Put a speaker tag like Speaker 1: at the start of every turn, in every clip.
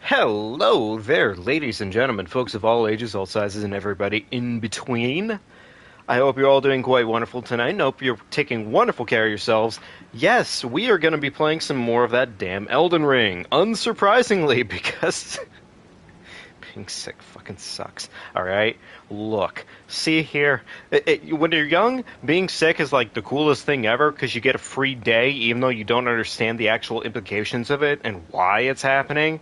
Speaker 1: Hello there, ladies and gentlemen, folks of all ages, all sizes, and everybody in between. I hope you're all doing quite wonderful tonight, and hope you're taking wonderful care of yourselves. Yes, we are going to be playing some more of that damn Elden Ring, unsurprisingly, because being sick fucking sucks. Alright? Look, see here, when you're young, being sick is like the coolest thing ever, because you get a free day, even though you don't understand the actual implications of it and why it's happening.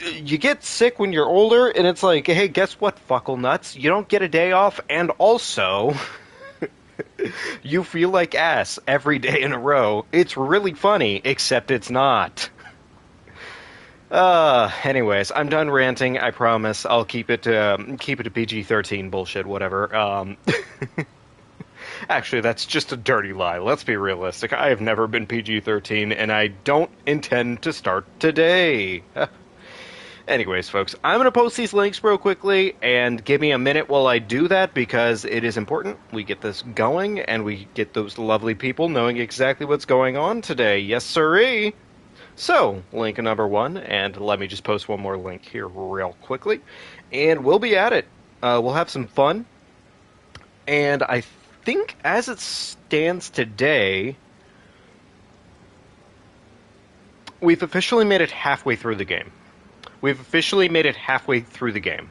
Speaker 1: You get sick when you're older, and it's like, hey, guess what, fuckle nuts? You don't get a day off, and also, you feel like ass every day in a row. It's really funny, except it's not. Anyways, I'm done ranting. I promise. I'll keep it to PG-13 bullshit, whatever. Actually, that's just a dirty lie. Let's be realistic. I have never been PG-13, and I don't intend to start today. Anyways, folks, I'm going to post these links real quickly, and give me a minute while I do that, because it is important we get this going, and we get those lovely people knowing exactly what's going on today. Yes, sirree! So, link number one, and let me just post one more link here real quickly, and we'll be at it. We'll have some fun, and I think as it stands today, we've officially made it halfway through the game. We've officially made it halfway through the game.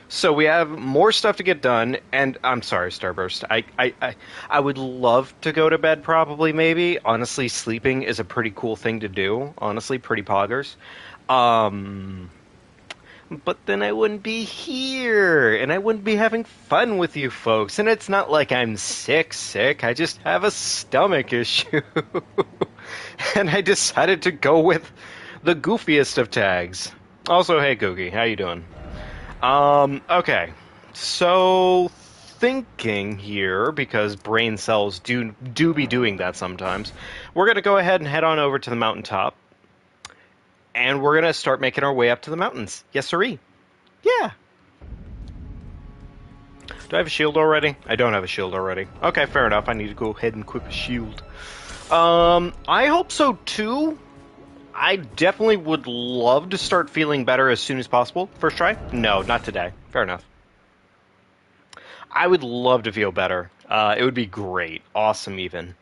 Speaker 1: So we have more stuff to get done, and I'm sorry, Starburst. I would love to go to bed, probably, maybe. Honestly, sleeping is a pretty cool thing to do. Honestly, pretty poggers. But then I wouldn't be here, and I wouldn't be having fun with you folks. And it's not like I'm sick. I just have a stomach issue. And I decided to go with the goofiest of tags. Also, hey Googie, how you doing? Okay. So, thinking here, because brain cells do be doing that sometimes, we're going to go ahead and head on over to the mountaintop, and we're going to start making our way up to the mountains. Yes, sirree. Yeah. Do I have a shield already? I don't have a shield already. Okay, fair enough. I need to go ahead and equip a shield. I hope so too. I definitely would love to start feeling better as soon as possible. First try? No, not today. Fair enough. I would love to feel better. It would be great. Awesome, even.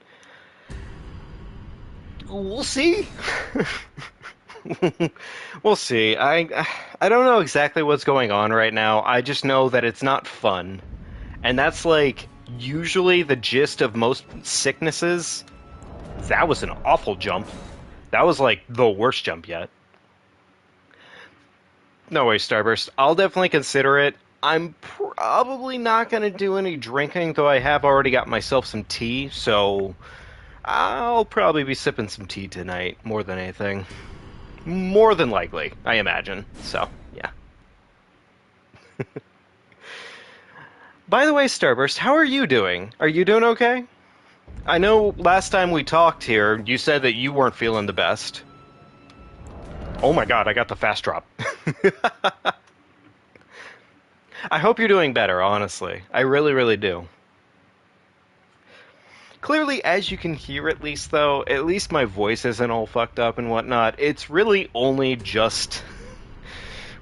Speaker 1: We'll see. We'll see. I don't know exactly what's going on right now. I just know that it's not fun. And that's, like, usually the gist of most sicknesses. That was an awful jump. That was, like, the worst jump yet. No way, Starburst. I'll definitely consider it. I'm probably not going to do any drinking, though I have already got myself some tea, so I'll probably be sipping some tea tonight, more than anything. More than likely, I imagine. So, yeah. By the way, Starburst, how are you doing? Are you doing okay? I know last time we talked here, you said that you weren't feeling the best. Oh my god, I got the fast drop. I hope you're doing better, honestly. I really, really do. Clearly, as you can hear at least, though, at least my voice isn't all fucked up and whatnot. It's really only just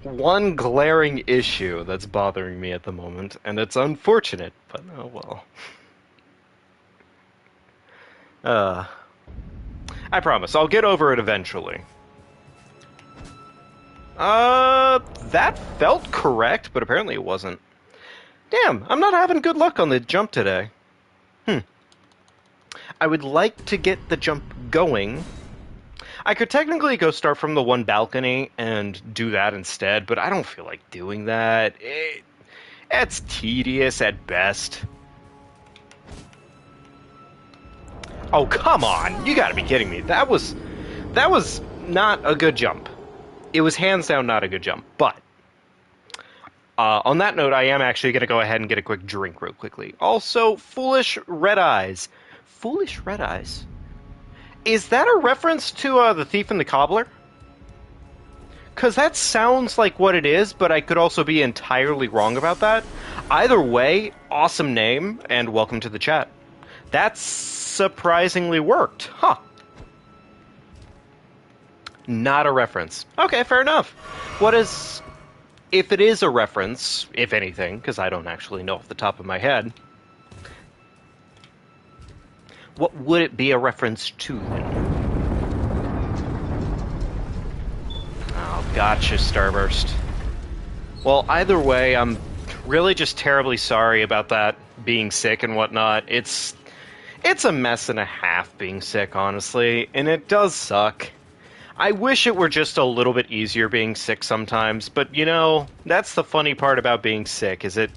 Speaker 1: one glaring issue that's bothering me at the moment, and it's unfortunate, but oh well. I promise, I'll get over it eventually. That felt correct, but apparently it wasn't. Damn, I'm not having good luck on the jump today. I would like to get the jump going. I could technically go start from the one balcony and do that instead, but I don't feel like doing that. It's tedious at best. Oh, come on! You gotta be kidding me. That was not a good jump. It was hands down not a good jump, but on that note, I am actually going to go ahead and get a quick drink real quickly. Also, Foolish Red Eyes. Foolish Red Eyes? Is that a reference to The Thief and the Cobbler? Because that sounds like what it is, but I could also be entirely wrong about that. Either way, awesome name, and welcome to the chat. That's surprisingly worked. Huh. Not a reference. Okay, fair enough. What is... If it is a reference, if anything, because I don't actually know off the top of my head, what would it be a reference to, then? Oh, gotcha, Starburst. Well, either way, I'm really just terribly sorry about that being sick and whatnot. It's a mess and a half being sick, honestly, and it does suck. I wish it were just a little bit easier being sick sometimes, but you know, that's the funny part about being sick, is it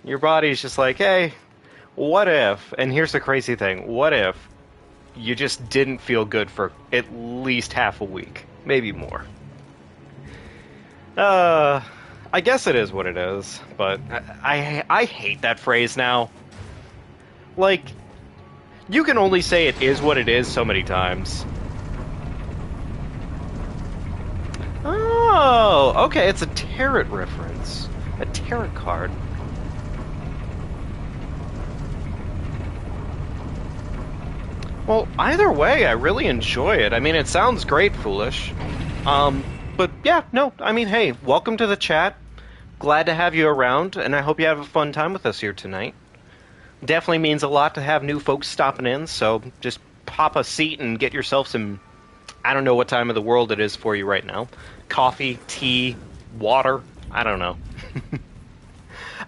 Speaker 1: your body's just like, hey, what if, and here's the crazy thing, what if you just didn't feel good for at least half a week, maybe more? I guess it is what it is, but I hate that phrase now. Like, you can only say it is what it is so many times. Oh, okay, it's a tarot reference. A tarot card. Well, either way, I really enjoy it. I mean, it sounds great, Foolish. But yeah, no, I mean, hey, welcome to the chat. Glad to have you around, and I hope you have a fun time with us here tonight. Definitely means a lot to have new folks stopping in, so just pop a seat and get yourself some... I don't know what time of the world it is for you right now. Coffee, tea, water, I don't know.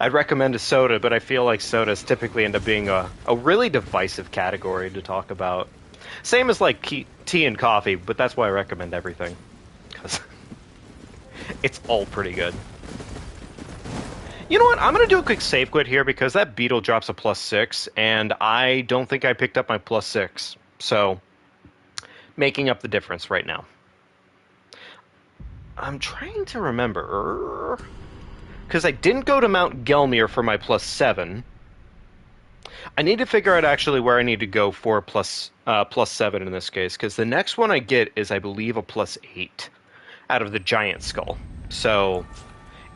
Speaker 1: I'd recommend a soda, but I feel like sodas typically end up being a really divisive category to talk about. Same as like tea and coffee, but that's why I recommend everything. Because it's all pretty good. You know what? I'm going to do a quick save quit here because that beetle drops a +6, and I don't think I picked up my +6. So, making up the difference right now. I'm trying to remember... Because I didn't go to Mount Gelmir for my +7. I need to figure out actually where I need to go for +7 in this case, because the next one I get is, I believe, a +8 out of the giant skull. So,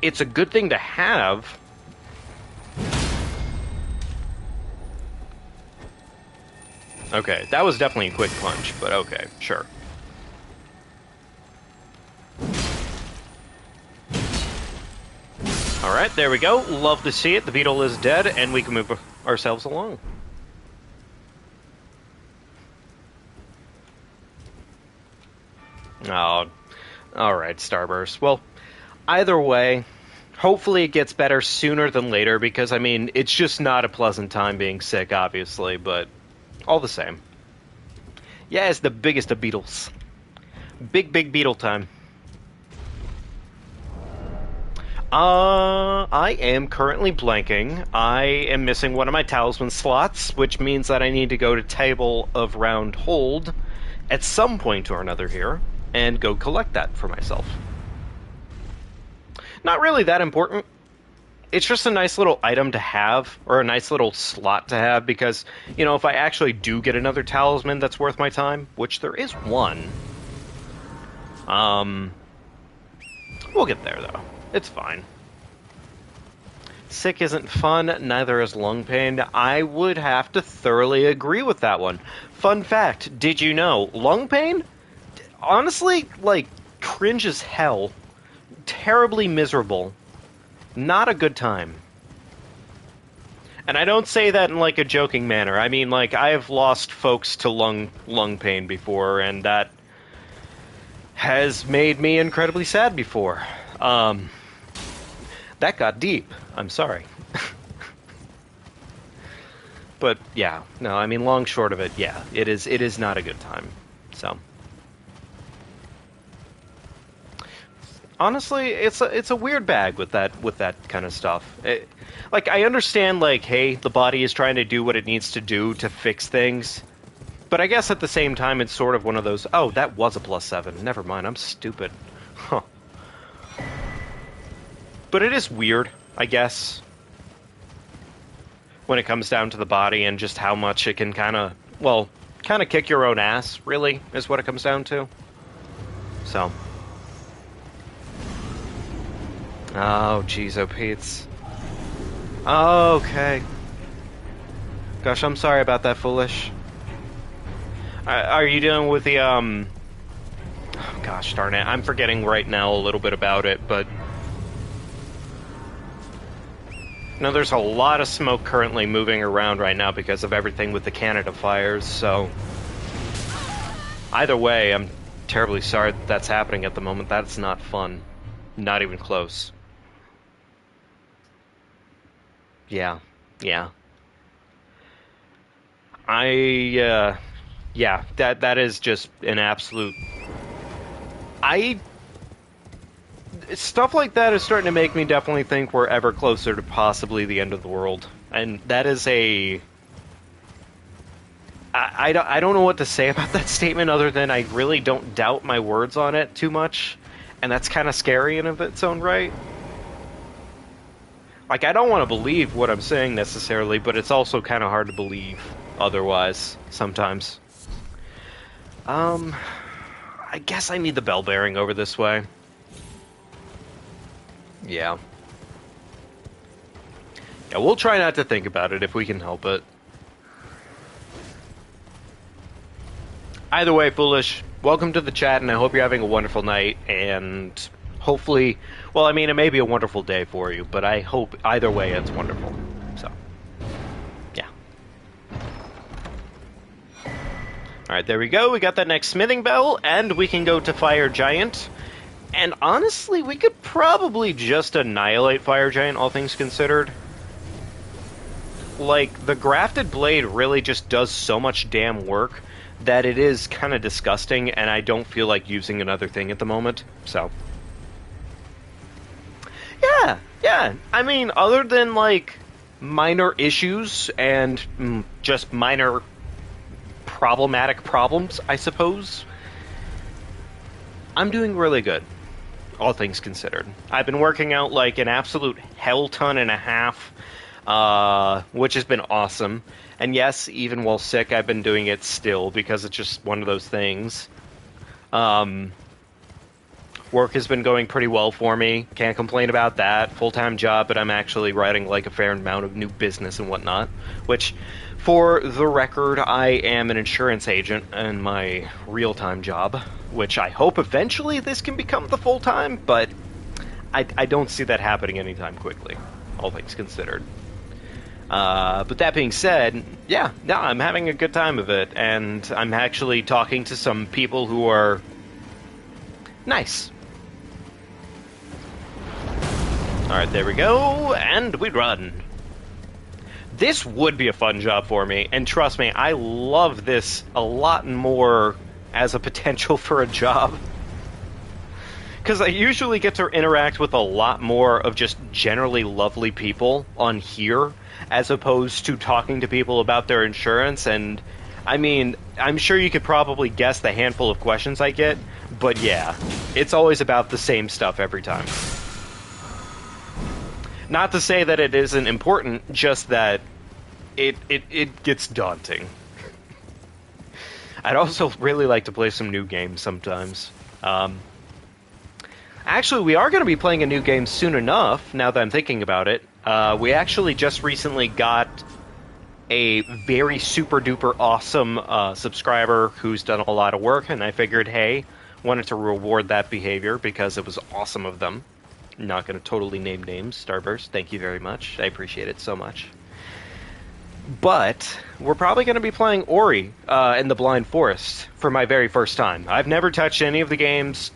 Speaker 1: it's a good thing to have. Okay, that was definitely a quick punch, but okay, sure. Alright, there we go. Love to see it. The beetle is dead, and we can move ourselves along. Oh, alright, Starburst. Well, either way, hopefully it gets better sooner than later, because, I mean, it's just not a pleasant time being sick, obviously, but all the same. Yeah, it's the biggest of beetles. Big beetle time. I am currently blanking. I am missing one of my talisman slots, which means that I need to go to Table of Round Hold at some point or another here, and go collect that for myself. Not really that important. It's just a nice little item to have, or a nice little slot to have, because, you know, if I actually do get another talisman that's worth my time, which there is one, we'll get there, though. It's fine. Sick isn't fun, neither is lung pain. I would have to thoroughly agree with that one. Fun fact, did you know, lung pain, honestly, like, cringe as hell. Terribly miserable. Not a good time. And I don't say that in, like, a joking manner. I mean, like, I've lost folks to lung pain before, and that has made me incredibly sad before. That got deep. I'm sorry. But, yeah. No, I mean, long short of it, yeah. It is not a good time. So... honestly, it's a weird bag with that kind of stuff. Like, I understand, like, hey, the body is trying to do what it needs to do to fix things, but I guess at the same time, it's sort of one of those, oh, that was a +7. Never mind, I'm stupid. Huh. But it is weird, I guess, when it comes down to the body and just how much it can kind of kick your own ass, really, is what it comes down to. So... oh, jeez, oh, Pete's. Oh, okay. Gosh, I'm sorry about that, Foolish. Are you dealing with the, Gosh darn it, I'm forgetting right now a little bit about it, but... No, there's a lot of smoke currently moving around right now because of everything with the Canada fires, so... Either way, I'm terribly sorry that that's happening at the moment. That's not fun. Not even close. Yeah. Yeah, that is just an absolute... Stuff like that is starting to make me definitely think we're ever closer to possibly the end of the world. And that is a... I don't know what to say about that statement other than I really don't doubt my words on it too much. And that's kind of scary in of its own right. Like, I don't want to believe what I'm saying necessarily, but it's also kind of hard to believe otherwise, sometimes. I guess I need the bell bearing over this way. Yeah. Yeah, we'll try not to think about it if we can help it. Either way, Foolish, welcome to the chat, and I hope you're having a wonderful night, and hopefully... Well, I mean, it may be a wonderful day for you, but I hope either way it's wonderful. So, yeah. Alright, there we go. We got that next smithing bell, and we can go to Fire Giant. And honestly, we could probably just annihilate Fire Giant, all things considered. Like, the Grafted Blade really just does so much damn work that it is kind of disgusting, and I don't feel like using another thing at the moment, so... Yeah, I mean, other than, like, minor issues and just minor problematic problems, I suppose, I'm doing really good, all things considered. I've been working out, like, an absolute hell ton and a half, which has been awesome. And yes, even while sick, I've been doing it still, because it's just one of those things. Work has been going pretty well for me. Can't complain about that. Full-time job, but I'm actually writing like a fair amount of new business and whatnot. Which, for the record, I am an insurance agent in my real-time job. Which I hope eventually this can become the full-time, but I don't see that happening anytime quickly, all things considered. But that being said, yeah, no, I'm having a good time of it, and I'm actually talking to some people who are nice. Alright, there we go, and we run. This would be a fun job for me, and trust me, I love this a lot more as a potential for a job. Because I usually get to interact with a lot more of just generally lovely people on here, as opposed to talking to people about their insurance, and I mean, I'm sure you could probably guess the handful of questions I get, but yeah, it's always about the same stuff every time. Not to say that it isn't important, just that it gets daunting. I'd also really like to play some new games sometimes. Actually, we are going to be playing a new game soon enough, now that I'm thinking about it. We actually just recently got a very super-duper awesome subscriber who's done a lot of work, and I figured, hey, wanted to reward that behavior because it was awesome of them. Not going to totally name names. Starburst, thank you very much. I appreciate it so much. But we're probably going to be playing Ori in the Blind Forest for my very first time. I've never touched any of the games,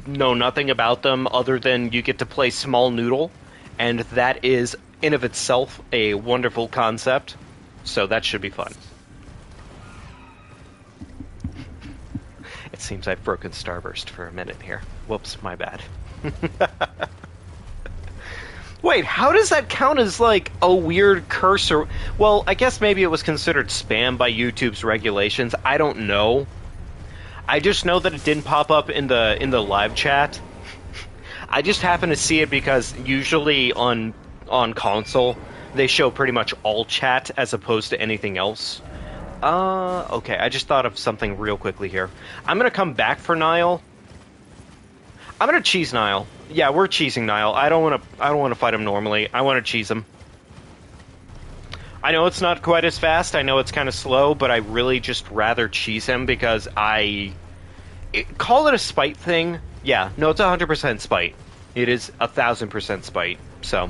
Speaker 1: know nothing about them other than you get to play Small Noodle, and that is, in of itself, a wonderful concept, so that should be fun. It seems I've broken Starburst for a minute here. Whoops, my bad. Wait, how does that count as, like, a weird curse or... Well, I guess maybe it was considered spam by YouTube's regulations. I don't know. I just know that it didn't pop up in the live chat. I just happen to see it because usually on console, they show pretty much all chat as opposed to anything else. Okay, I just thought of something real quickly here. I'm gonna come back for Niall. I'm gonna cheese Niall. Yeah, we're cheesing Niall. I don't wanna fight him normally. I wanna cheese him. I know it's not quite as fast. I know it's kind of slow, but I really just rather cheese him because call it a spite thing. Yeah, no, it's 100% spite. It is 1,000% spite. So,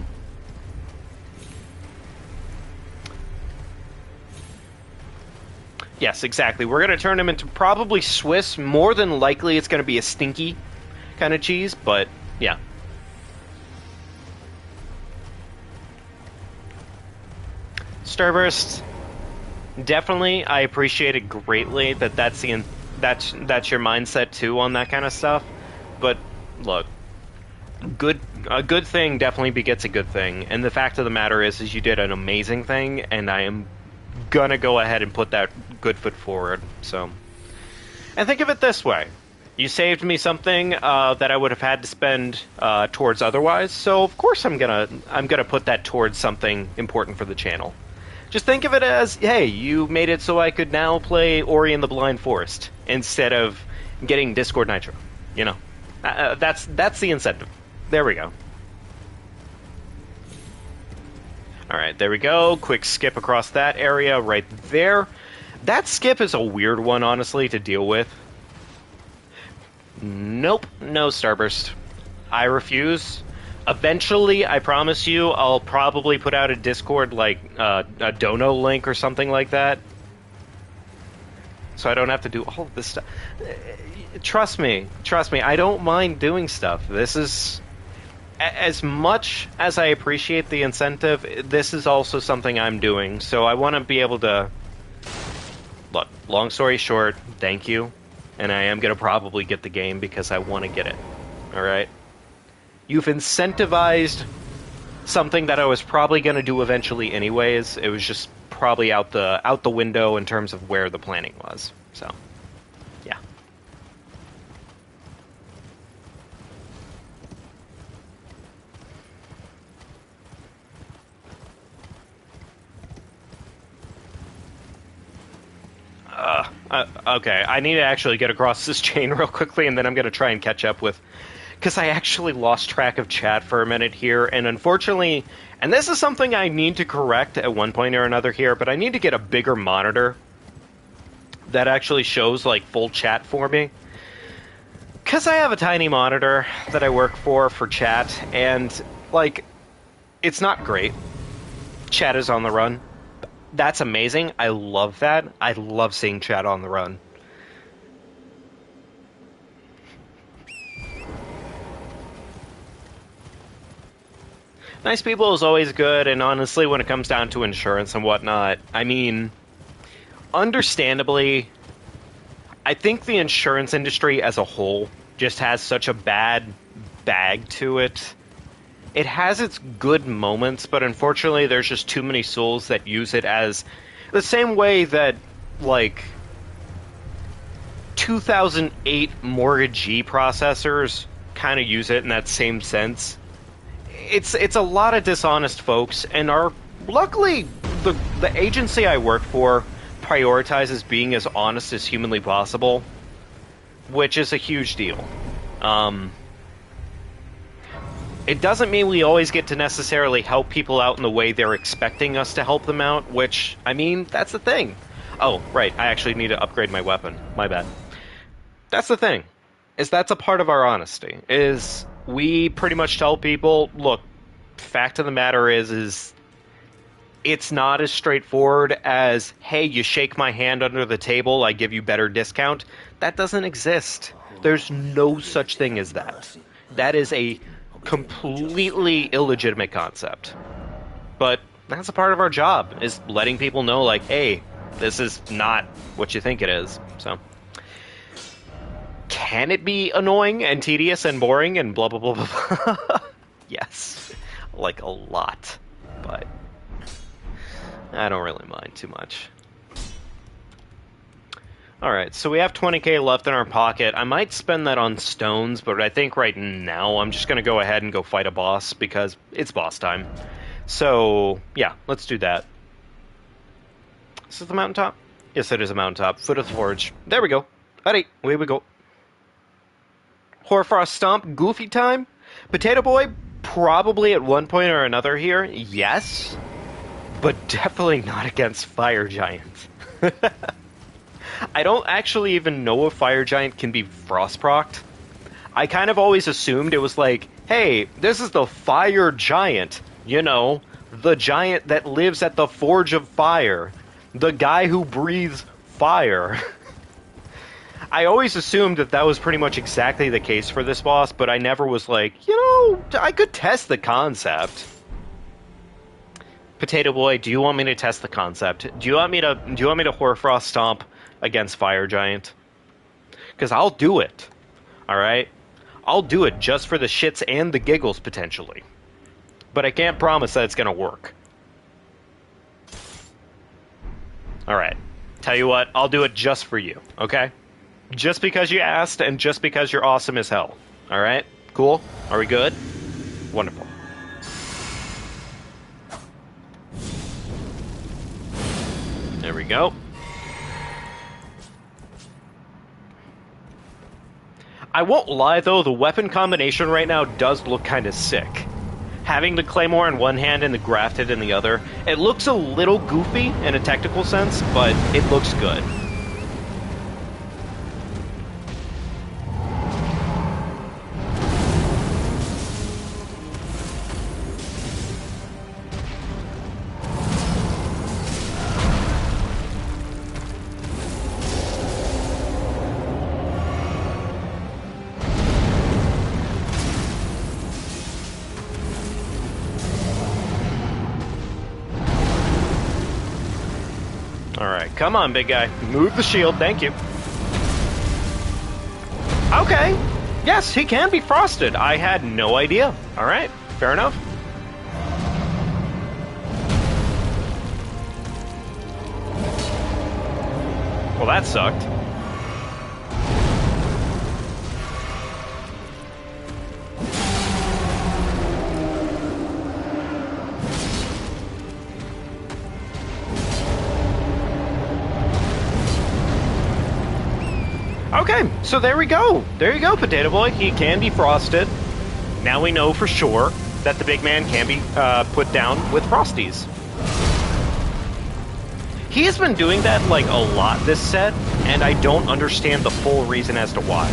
Speaker 1: yes, exactly. We're gonna turn him into probably Swiss. More than likely, it's gonna be a stinky kind of cheese. But yeah. Starburst, definitely. I appreciate it greatly that that's your mindset too on that kind of stuff. But look, a good thing definitely begets a good thing, and the fact of the matter is you did an amazing thing, and I am gonna go ahead and put that good foot forward. So, and think of it this way: you saved me something that I would have had to spend towards otherwise. So of course I'm gonna put that towards something important for the channel. Just think of it as, hey, you made it so I could now play Ori and the Blind Forest instead of getting Discord Nitro. You know, that's the incentive. There we go. All right, there we go. Quick skip across that area right there. That skip is a weird one, honestly, to deal with. Nope, no Starburst. I refuse. Eventually, I promise you, I'll probably put out a Discord, like, a dono link or something like that. So I don't have to do all of this stuff. Trust me, I don't mind doing stuff. This is... As much as I appreciate the incentive, this is also something I'm doing, so I want to be able to... Look, long story short, thank you, and I am going to probably get the game because I want to get it. Alright? You've incentivized something that I was probably going to do eventually anyways. It was just probably out the window in terms of where the planning was. So, yeah. Okay, I need to actually get across this chain real quickly, and then I'm going to try and catch up with... Because I actually lost track of chat for a minute here, and unfortunately... And this is something I need to correct at one point or another here, but I need to get a bigger monitor that actually shows, like, full chat for me. Because I have a tiny monitor that I work for chat, and, like, it's not great. Chat is on the run. That's amazing. I love that. I love seeing chat on the run. Nice people is always good, and honestly, when it comes down to insurance and whatnot, I mean, understandably, I think the insurance industry as a whole just has such a bad bag to it. It has its good moments, but unfortunately, there's just too many souls that use it as the same way that, like, 2008 mortgagee processors kind of use it in that same sense. It's a lot of dishonest folks, and luckily the agency I work for prioritizes being as honest as humanly possible, which is a huge deal. It doesn't mean we always get to necessarily help people out in the way they're expecting us to help them out, which, I mean, that's the thing. Oh, right, I actually need to upgrade my weapon. My bad. That's the thing, is that's a part of our honesty, is we pretty much tell people, look, fact of the matter is it's not as straightforward as, hey, you shake my hand under the table, I give you better discount. That doesn't exist. There's no such thing as that. That is a completely illegitimate concept. But that's a part of our job, is letting people know, like, hey, this is not what you think it is. So, can it be annoying and tedious and boring and blah, blah, blah, blah, blah? Yes. Like, a lot. But I don't really mind too much. Alright, so we have 20k left in our pocket. I might spend that on stones, but I think right now I'm just going to go ahead and go fight a boss, because it's boss time. So, yeah, let's do that. Is this the mountaintop? Yes, it is a mountaintop. Foot of the Forge. There we go. Alright, away we go. Hoarfrost Stomp, Goofy time? Potato Boy, probably at one point or another here, yes. But definitely not against Fire Giant. I don't actually even know if Fire Giant can be frost procced. I kind of always assumed it was like, hey, this is the Fire Giant. You know, the giant that lives at the Forge of Fire. The guy who breathes fire. I always assumed that that was pretty much exactly the case for this boss, but I never was like, you know, I could test the concept. Potato Boy, do you want me to test the concept? Do you want me to Hoarfrost Stomp against Fire Giant? Because I'll do it. Alright? I'll do it just for the shits and the giggles, potentially. But I can't promise that it's gonna work. Alright. Tell you what, I'll do it just for you, okay? Just because you asked, and just because you're awesome as hell. Alright? Cool? Are we good? Wonderful. There we go. I won't lie, though, the weapon combination right now does look kind of sick. Having the Claymore in one hand and the Grafted in the other, it looks a little goofy in a technical sense, but it looks good. Alright, come on, big guy. Move the shield, thank you. Okay. Yes, he can be frosted. I had no idea. Alright, fair enough. Well, that sucked. Okay, so there we go. There you go, Potato Boy. He can be frosted. Now we know for sure that the big man can be put down with Frosties. He has been doing that, like, a lot this set, and I don't understand the full reason as to why.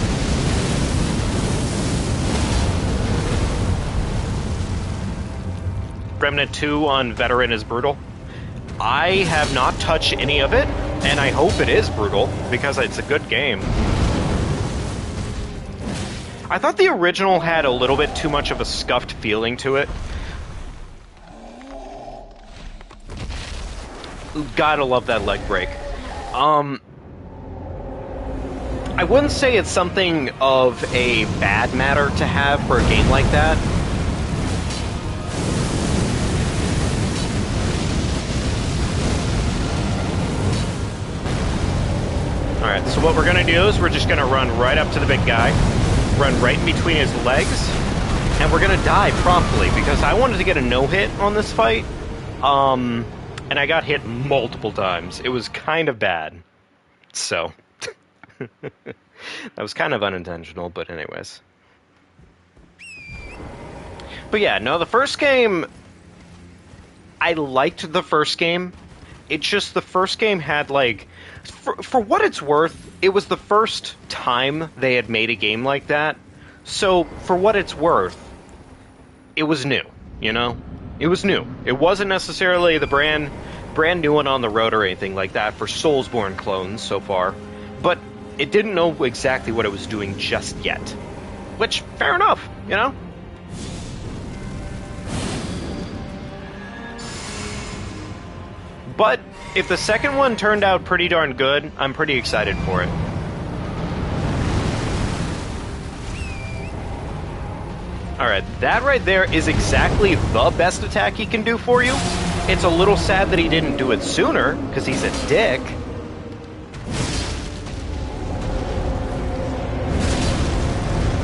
Speaker 1: Remnant 2 on Veteran is brutal. I have not touched any of it, and I hope it is brutal, because it's a good game. I thought the original had a little bit too much of a scuffed feeling to it. Gotta love that leg break. I wouldn't say it's something of a bad matter to have for a game like that. Alright, so what we're gonna do is we're just gonna run right up to the big guy, run right in between his legs, and we're gonna die promptly, because I wanted to get a no-hit on this fight, and I got hit multiple times. It was kind of bad. So, that was kind of unintentional, but anyways. But yeah, no, the first game, I liked the first game. It's just the first game had, like, for what it's worth, it was the first time they had made a game like that. So, for what it's worth, it was new, you know? It was new. It wasn't necessarily the brand new one on the road or anything like that for Soulsborne clones so far, but it didn't know exactly what it was doing just yet. Which, fair enough, you know? But if the second one turned out pretty darn good, I'm pretty excited for it. Alright, that right there is exactly the best attack he can do for you. It's a little sad that he didn't do it sooner, because he's a dick.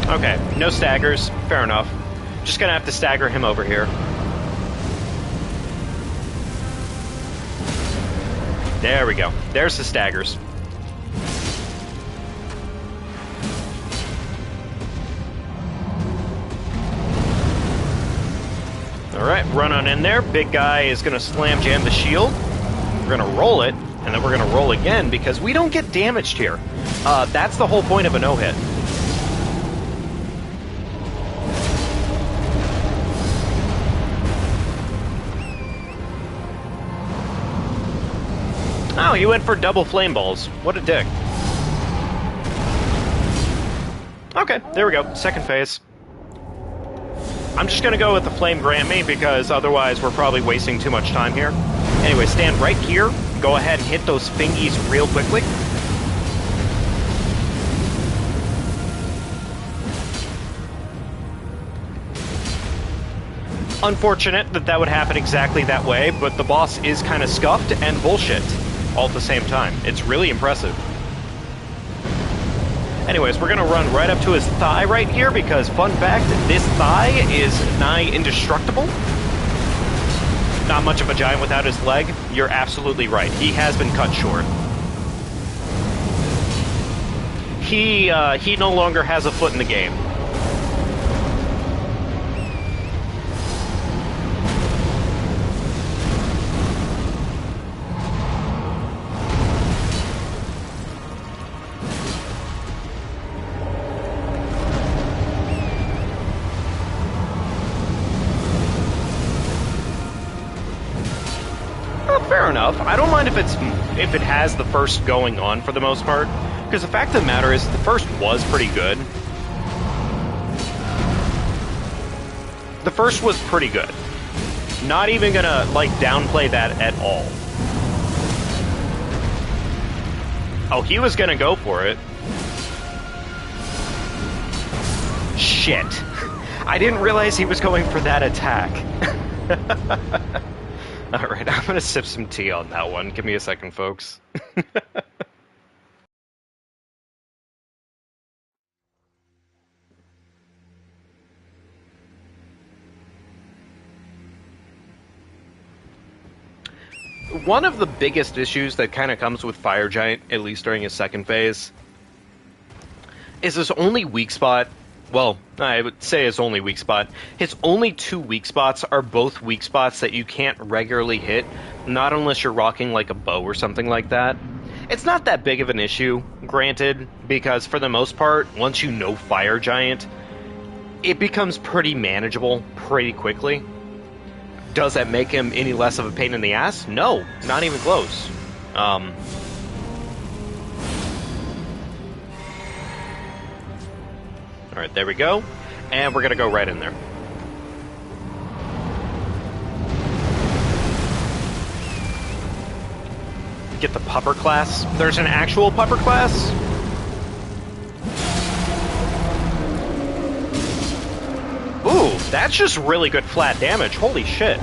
Speaker 1: Okay, no staggers. Fair enough. Just gonna have to stagger him over here. There we go. There's the staggers. Alright, run on in there. Big guy is going to slam jam the shield. We're going to roll it. And then we're going to roll again because we don't get damaged here. That's the whole point of a no-hit. Oh, he went for double flame balls. What a dick. Okay, there we go. Second phase. I'm just gonna go with the flame grant me because otherwise we're probably wasting too much time here. Anyway, stand right here. Go ahead and hit those fingies real quickly. Unfortunate that that would happen exactly that way, but the boss is kind of scuffed and bullshit all at the same time. It's really impressive. Anyways, we're gonna run right up to his thigh right here because, fun fact, this thigh is nigh indestructible. Not much of a giant without his leg. You're absolutely right. He has been cut short. He no longer has a foot in the game. Fair enough. I don't mind if it has the first going on for the most part, because the fact of the matter is the first was pretty good. The first was pretty good. Not even gonna like downplay that at all. Oh, he was gonna go for it. Shit. I didn't realize he was going for that attack. Alright, I'm gonna sip some tea on that one. Give me a second, folks. One of the biggest issues that kind of comes with Fire Giant, at least during his second phase, is his only weak spot. Well, I would say his only weak spot. His only two weak spots are both weak spots that you can't regularly hit, not unless you're rocking like a bow or something like that. It's not that big of an issue, granted, because for the most part, once you know Fire Giant, it becomes pretty manageable pretty quickly. Does that make him any less of a pain in the ass? No, not even close. Alright, there we go. And we're gonna go right in there. Get the pupper class. There's an actual pupper class? Ooh, that's just really good flat damage. Holy shit.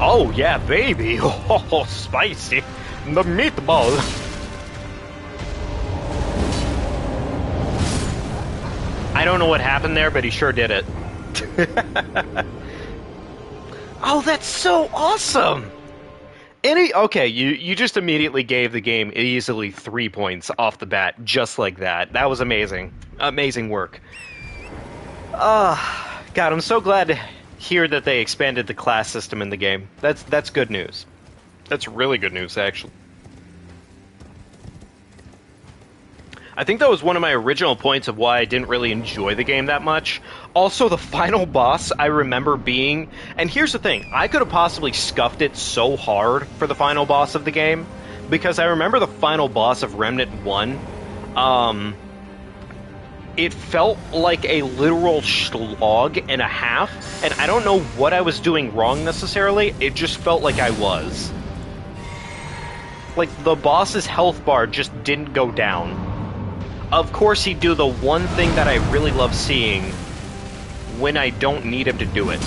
Speaker 1: Oh, yeah, baby. Oh, spicy. The meatball. I don't know what happened there, but he sure did it. Oh, that's so awesome! Okay, you just immediately gave the game easily 3 points off the bat, just like that. That was amazing. Amazing work. God, I'm so glad to hear that they expanded the class system in the game. That's good news. That's really good news, actually. I think that was one of my original points of why I didn't really enjoy the game that much. Also, the final boss I remember being... And here's the thing, I could have possibly scuffed it so hard for the final boss of the game, because I remember the final boss of Remnant 1, it felt like a literal slog and a half, and I don't know what I was doing wrong necessarily, it just felt like I was. Like, the boss's health bar just didn't go down. Of course, he'd do the one thing that I really love seeing when I don't need him to do it.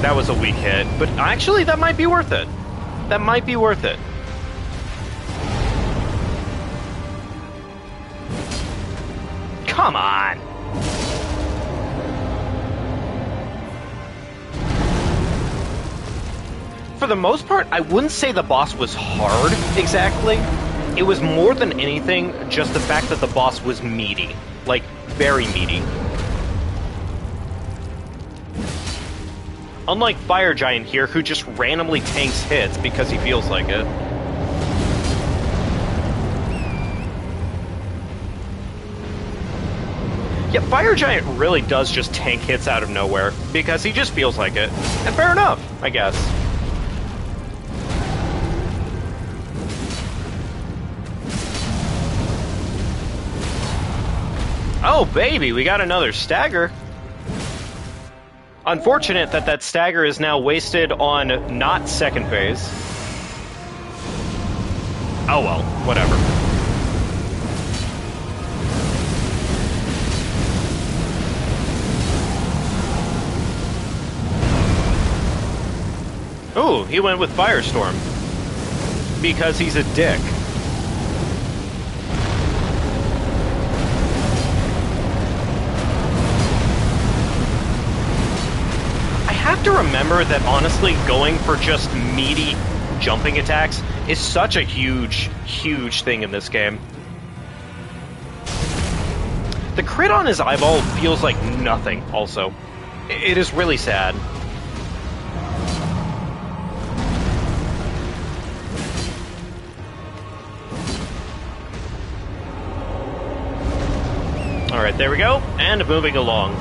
Speaker 1: That was a weak hit, but actually, that might be worth it. That might be worth it. Come on! For the most part, I wouldn't say the boss was hard, exactly. It was more than anything just the fact that the boss was meaty. Like, very meaty. Unlike Fire Giant here, who just randomly tanks hits because he feels like it. Yeah, Fire Giant really does just tank hits out of nowhere, because he just feels like it. And fair enough, I guess. Oh, baby, we got another stagger. Unfortunate that that stagger is now wasted on not second phase. Oh well, whatever. Ooh, he went with Firestorm. Because he's a dick. I have to remember that honestly going for just meaty jumping attacks is such a huge, huge thing in this game. The crit on his eyeball feels like nothing, also. It is really sad. Alright, there we go, and moving along.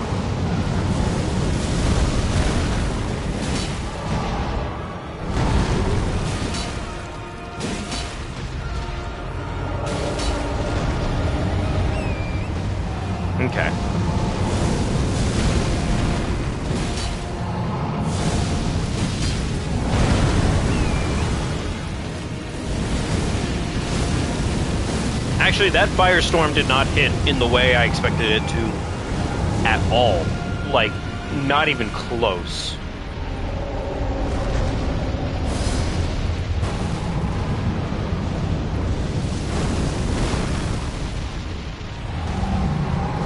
Speaker 1: Okay. Actually, that Firestorm did not hit in the way I expected it to at all. Like, not even close.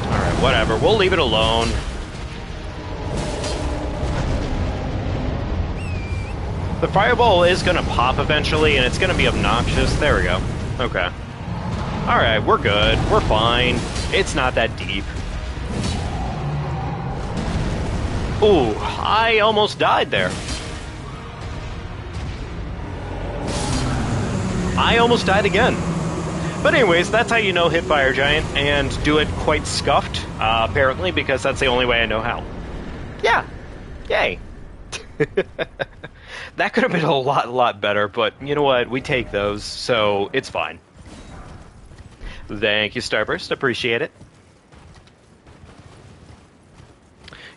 Speaker 1: Alright, whatever. We'll leave it alone. The fireball is going to pop eventually, and it's going to be obnoxious. There we go. Okay. Alright, we're good. We're fine. It's not that deep. Ooh, I almost died there. I almost died again. But anyways, that's how you know hit Fire Giant, and do it quite scuffed, apparently, because that's the only way I know how. Yeah. Yay. That could have been a lot better, but you know what? We take those, so it's fine. Thank you, Starburst. Appreciate it.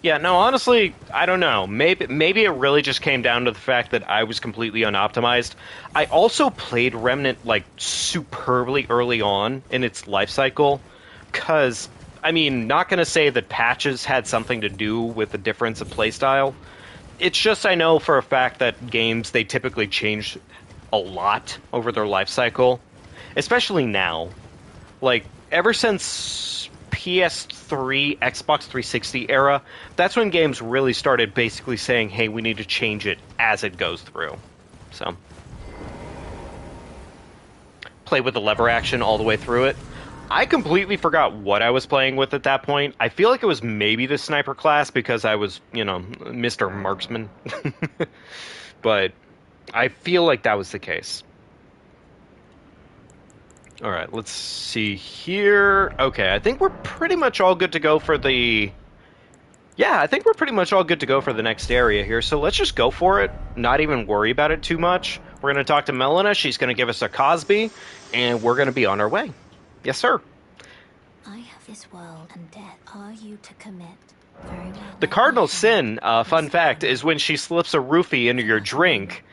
Speaker 1: Yeah, no, honestly, I don't know. Maybe it really just came down to the fact that I was completely unoptimized. I also played Remnant, like, superbly early on in its life cycle, because, I mean, not going to say that patches had something to do with the difference of playstyle. It's just I know for a fact that games, they typically change a lot over their life cycle, especially now. Like, ever since PS3, Xbox 360 era, that's when games really started basically saying, hey, we need to change it as it goes through. So, play with the lever action all the way through it. I completely forgot what I was playing with at that point. I feel like it was maybe the sniper class because I was, you know, Mr. Marksman. But I feel like that was the case. Alright, let's see here. Okay, I think we're pretty much all good to go for the... Yeah, I think we're pretty much all good to go for the next area here, so let's just go for it. Not even worry about it too much. We're going to talk to Melina, she's going to give us a Cosby, and we're going to be on our way. Yes, sir.
Speaker 2: I have this world and death. Are you to commit? Very well.
Speaker 1: The cardinal sin, fun fact, is when she slips a roofie into your drink,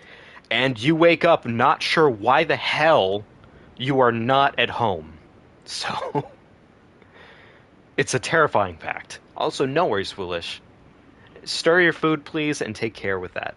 Speaker 1: and you wake up not sure why the hell you are not at home. So, it's a terrifying fact. Also, no worries, foolish. Stir your food, please, and take care with that.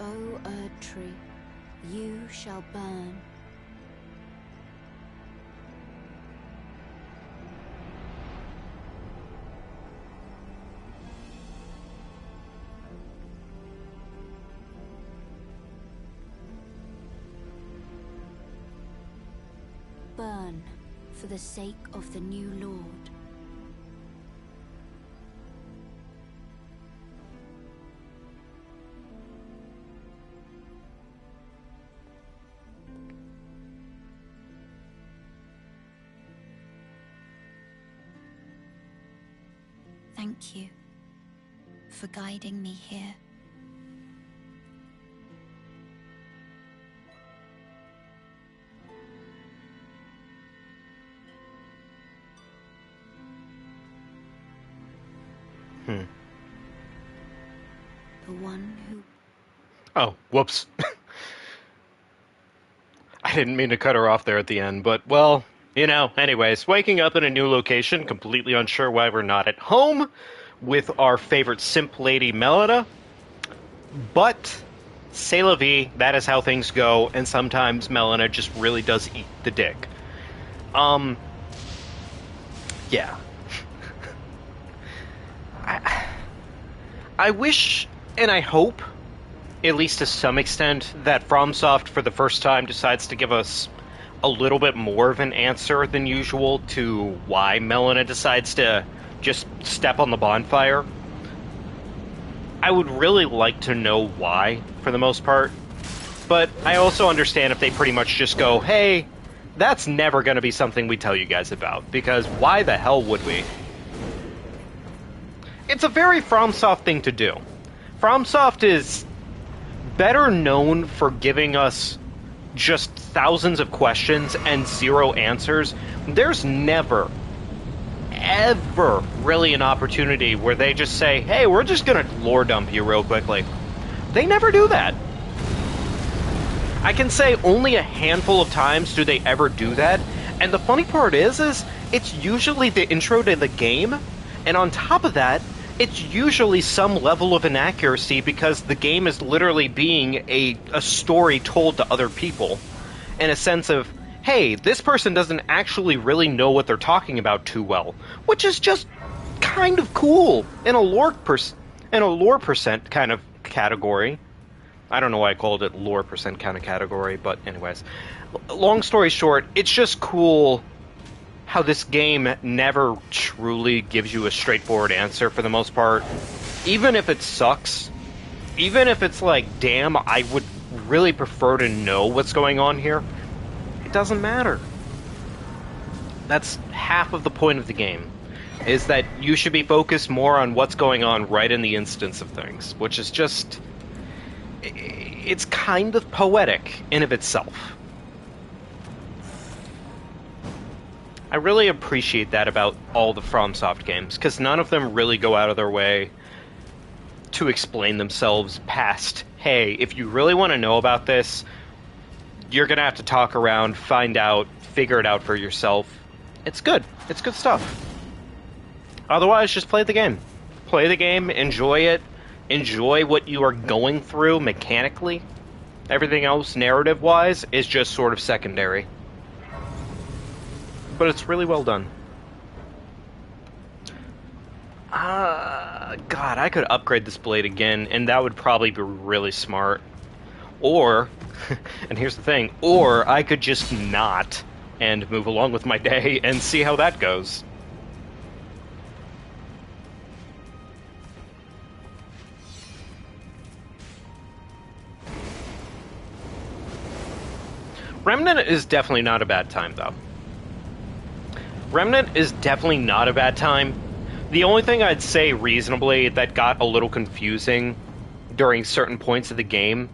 Speaker 2: O Erd Tree, you shall burn. Burn for the sake of the new Lord. Thank you for guiding me here. The one who...
Speaker 1: Oh, whoops. I didn't mean to cut her off there at the end, but, well, you know, anyways, waking up in a new location, completely unsure why we're not at home, with our favorite simp lady, Melina. But, c'est la vie, that is how things go, and sometimes Melina just really does eat the dick. Yeah. I wish, and I hope, at least to some extent, that FromSoft for the first time decides to give us a little bit more of an answer than usual to why Melina decides to just step on the bonfire. I would really like to know why, for the most part, but I also understand if they pretty much just go, hey, that's never going to be something we tell you guys about, because why the hell would we? It's a very FromSoft thing to do. FromSoft is better known for giving us just thousands of questions and zero answers. There's never, ever really an opportunity where they just say, hey, we're just gonna lore dump you real quickly. They never do that. I can say only a handful of times do they ever do that, and the funny part is it's usually the intro to the game, and on top of that, it's usually some level of inaccuracy because the game is literally being a story told to other people in a sense of, hey, this person doesn't actually really know what they're talking about too well, which is just kind of cool in a lore percent kind of category. I don't know why I called it lore percent kind of category, but anyways. Long story short, it's just cool how this game never truly gives you a straightforward answer for the most part. Even if it sucks, even if it's like, damn, I would really prefer to know what's going on here, it doesn't matter. That's half of the point of the game, is that you should be focused more on what's going on right in the instance of things, which is just... it's kind of poetic in of itself. I really appreciate that about all the FromSoft games, because none of them really go out of their way to explain themselves past, hey, if you really want to know about this, you're going to have to talk around, find out, figure it out for yourself. It's good. It's good stuff. Otherwise, just play the game. Play the game, enjoy it, enjoy what you are going through mechanically. Everything else, narrative-wise, is just sort of secondary. But it's really well done. God, I could upgrade this blade again, and that would probably be really smart. Or, and here's the thing, or I could just not, and move along with my day, and see how that goes. Remnant is definitely not a bad time, though. Remnant is definitely not a bad time. The only thing I'd say reasonably that got a little confusing during certain points of the game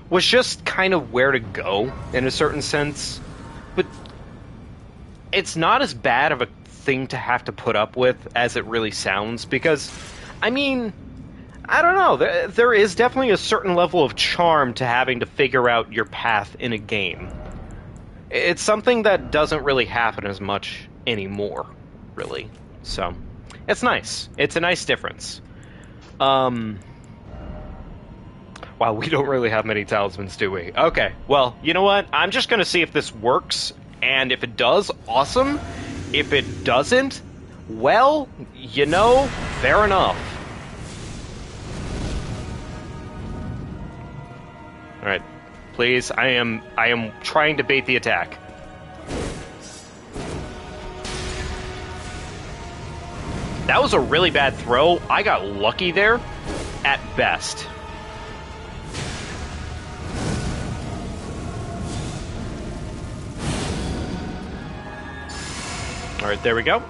Speaker 1: was just kind of where to go, in a certain sense. But it's not as bad of a thing to have to put up with as it really sounds, because, I mean, I don't know, there is definitely a certain level of charm to having to figure out your path in a game. It's something that doesn't really happen as much anymore, really. So, it's nice. It's a nice difference. Wow, we don't really have many talismans, do we? Okay, well, you know what? I'm just gonna see if this works, and if it does, awesome. If it doesn't, well, you know, fair enough. Alright, please, I am trying to bait the attack. That was a really bad throw. I got lucky there, at best. Alright, there we go.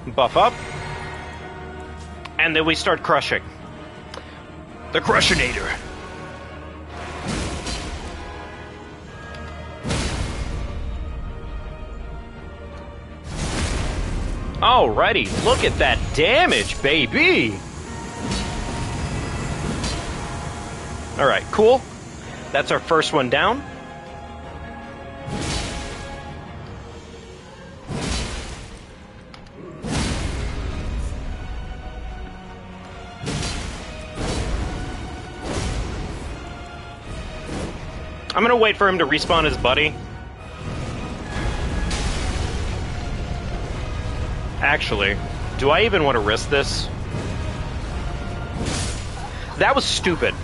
Speaker 1: Buff up. And then we start crushing. The Crushinator. Alrighty, look at that damage, baby! Alright, cool. That's our first one down. I'm gonna wait for him to respawn his buddy. Actually, do I even want to risk this? That was stupid.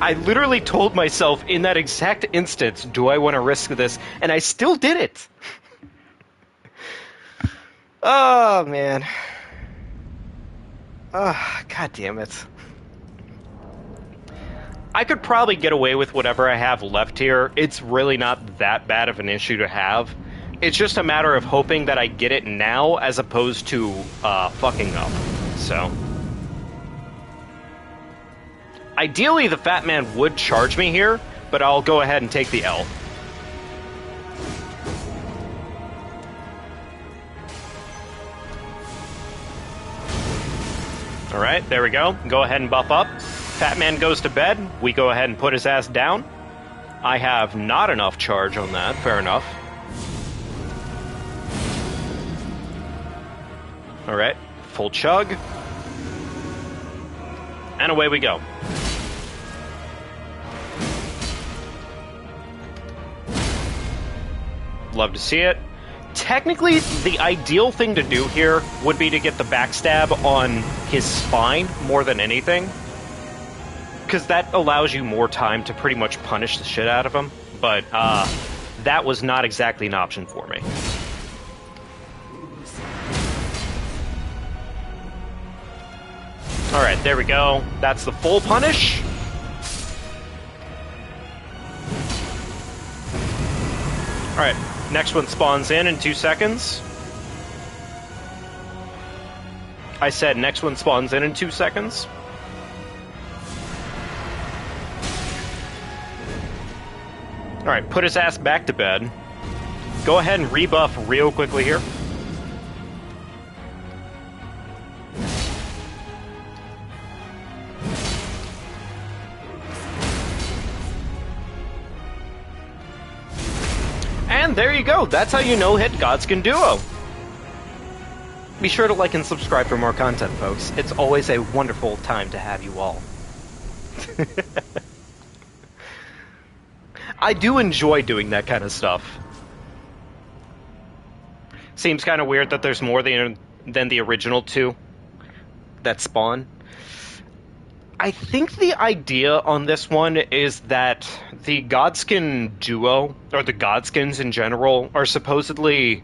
Speaker 1: I literally told myself in that exact instance, do I want to risk this? And I still did it. Oh, man. Oh, God damn it. I could probably get away with whatever I have left here. It's really not that bad of an issue to have. It's just a matter of hoping that I get it now as opposed to fucking up. So. Ideally, the Fat Man would charge me here, but I'll go ahead and take the L. Alright, there we go. Go ahead and buff up. Fat Man goes to bed. We go ahead and put his ass down. I have not enough charge on that. Fair enough. Alright, full chug. And away we go. Love to see it. Technically, the ideal thing to do here would be to get the backstab on his spine more than anything. Because that allows you more time to pretty much punish the shit out of him. But that was not exactly an option for me. Alright, there we go. That's the full punish. Alright, next one spawns in 2 seconds. I said next one spawns in 2 seconds. Alright, put his ass back to bed. Go ahead and rebuff real quickly here. And there you go. That's how you know hit gods can duo. Be sure to like and subscribe for more content, folks. It's always a wonderful time to have you all. I do enjoy doing that kind of stuff. Seems kind of weird that there's more than the original 2 that spawn. I think the idea on this one is that the Godskin duo, or the Godskins in general, are supposedly...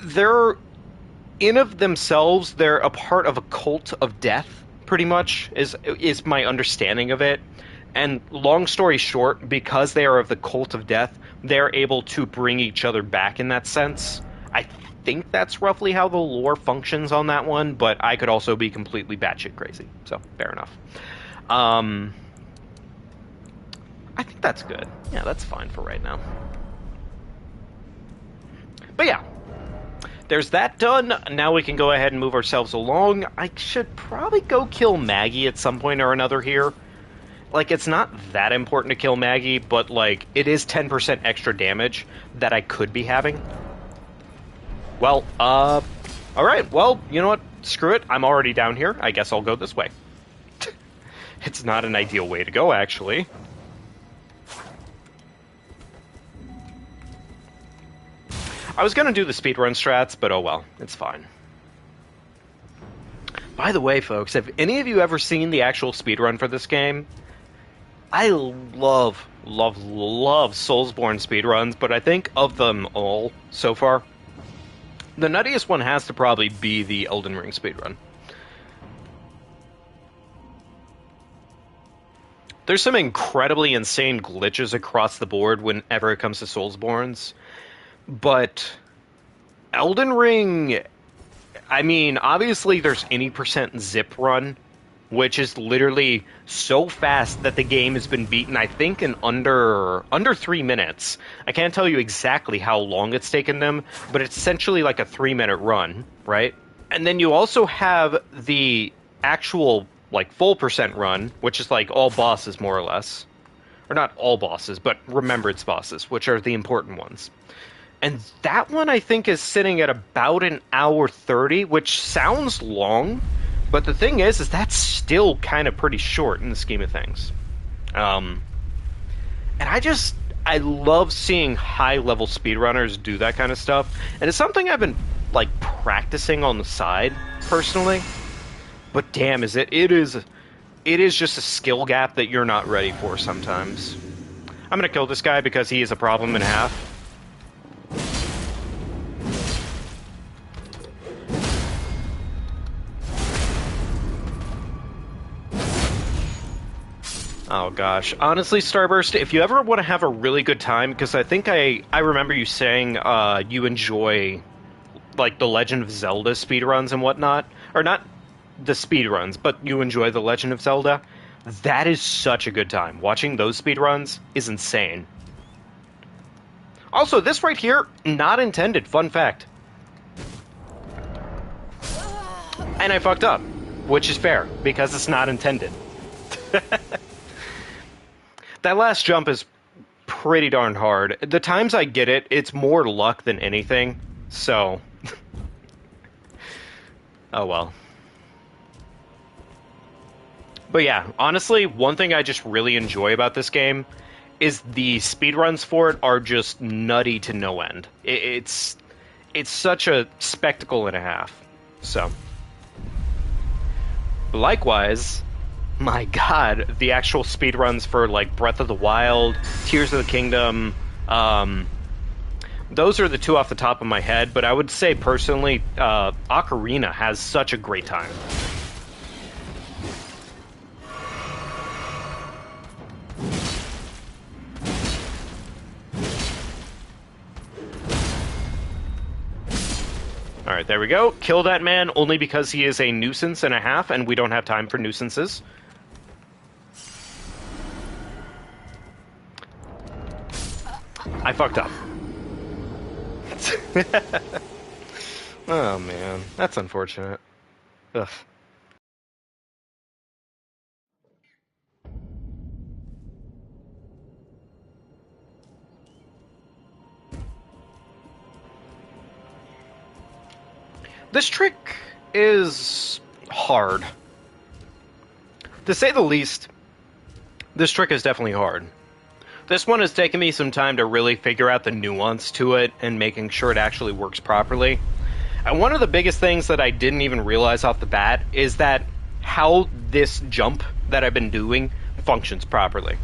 Speaker 1: They're, in of themselves, they're a part of a cult of death, pretty much, is my understanding of it. And long story short, because they are of the cult of death, they're able to bring each other back in that sense. I think that's roughly how the lore functions on that one, but I could also be completely batshit crazy, so fair enough. I think that's good. Yeah, that's fine for right now. But yeah, there's that done. Now we can go ahead and move ourselves along. I should probably go kill Maggie at some point or another here. Like, it's not that important to kill Maggie, but, like, it is 10% extra damage that I could be having. Well, alright, well, you know what? Screw it. I'm already down here. I guess I'll go this way. It's not an ideal way to go, actually. I was gonna do the speedrun strats, but oh well, it's fine. By the way, folks, have any of you ever seen the actual speedrun for this game? I love Soulsborne speedruns, but I think of them all so far, the nuttiest one has to probably be the EldenRing speedrun. There's some incredibly insane glitches across the board whenever it comes to Soulsborns, but EldenRing, I mean, obviously there's any percent zip run, which is literally so fast that the game has been beaten, I think, in under 3 minutes. I can't tell you exactly how long it's taken them, but it's essentially like a 3-minute run, right? And then you also have the actual, like, full percent run, which is like all bosses, more or less. Or not all bosses, but remembrance bosses, which are the important ones. And that one, I think, is sitting at about an hour 30, which sounds long, but the thing is that's still kind of pretty short in the scheme of things. And I love seeing high-level speedrunners do that kind of stuff, and it's something I've been, like, practicing on the side, personally. But damn, it is just a skill gap that you're not ready for sometimes. I'm gonna kill this guy because he is a problem and a half. Oh gosh. Honestly, Starburst, if you ever want to have a really good time, because I think I remember you saying you enjoy, like, the Legend of Zelda speedruns and whatnot. Or not the speedruns, but you enjoy the Legend of Zelda. That is such a good time. Watching those speedruns is insane. Also, this right here, not intended. Fun fact. And I fucked up, which is fair, because it's not intended. That last jump is pretty darn hard. The times I get it, it's more luck than anything, so... oh well. But yeah, honestly, one thing I just really enjoy about this game is the speedruns for it are just nutty to no end. It's such a spectacle and a half, so... Likewise... my god, the actual speedruns for, like, Breath of the Wild, Tears of the Kingdom, those are the two off the top of my head, but I would say, personally, Ocarina has such a great time. Alright, there we go. Kill that man only because he is a nuisance and a half, and we don't have time for nuisances. I fucked up. Oh man, that's unfortunate. Ugh. This trick is hard. To say the least, this trick is definitely hard. This one has taken me some time to really figure out the nuance to it and making sure it actually works properly. And one of the biggest things that I didn't even realize off the bat is that how this jump that I've been doing functions properly.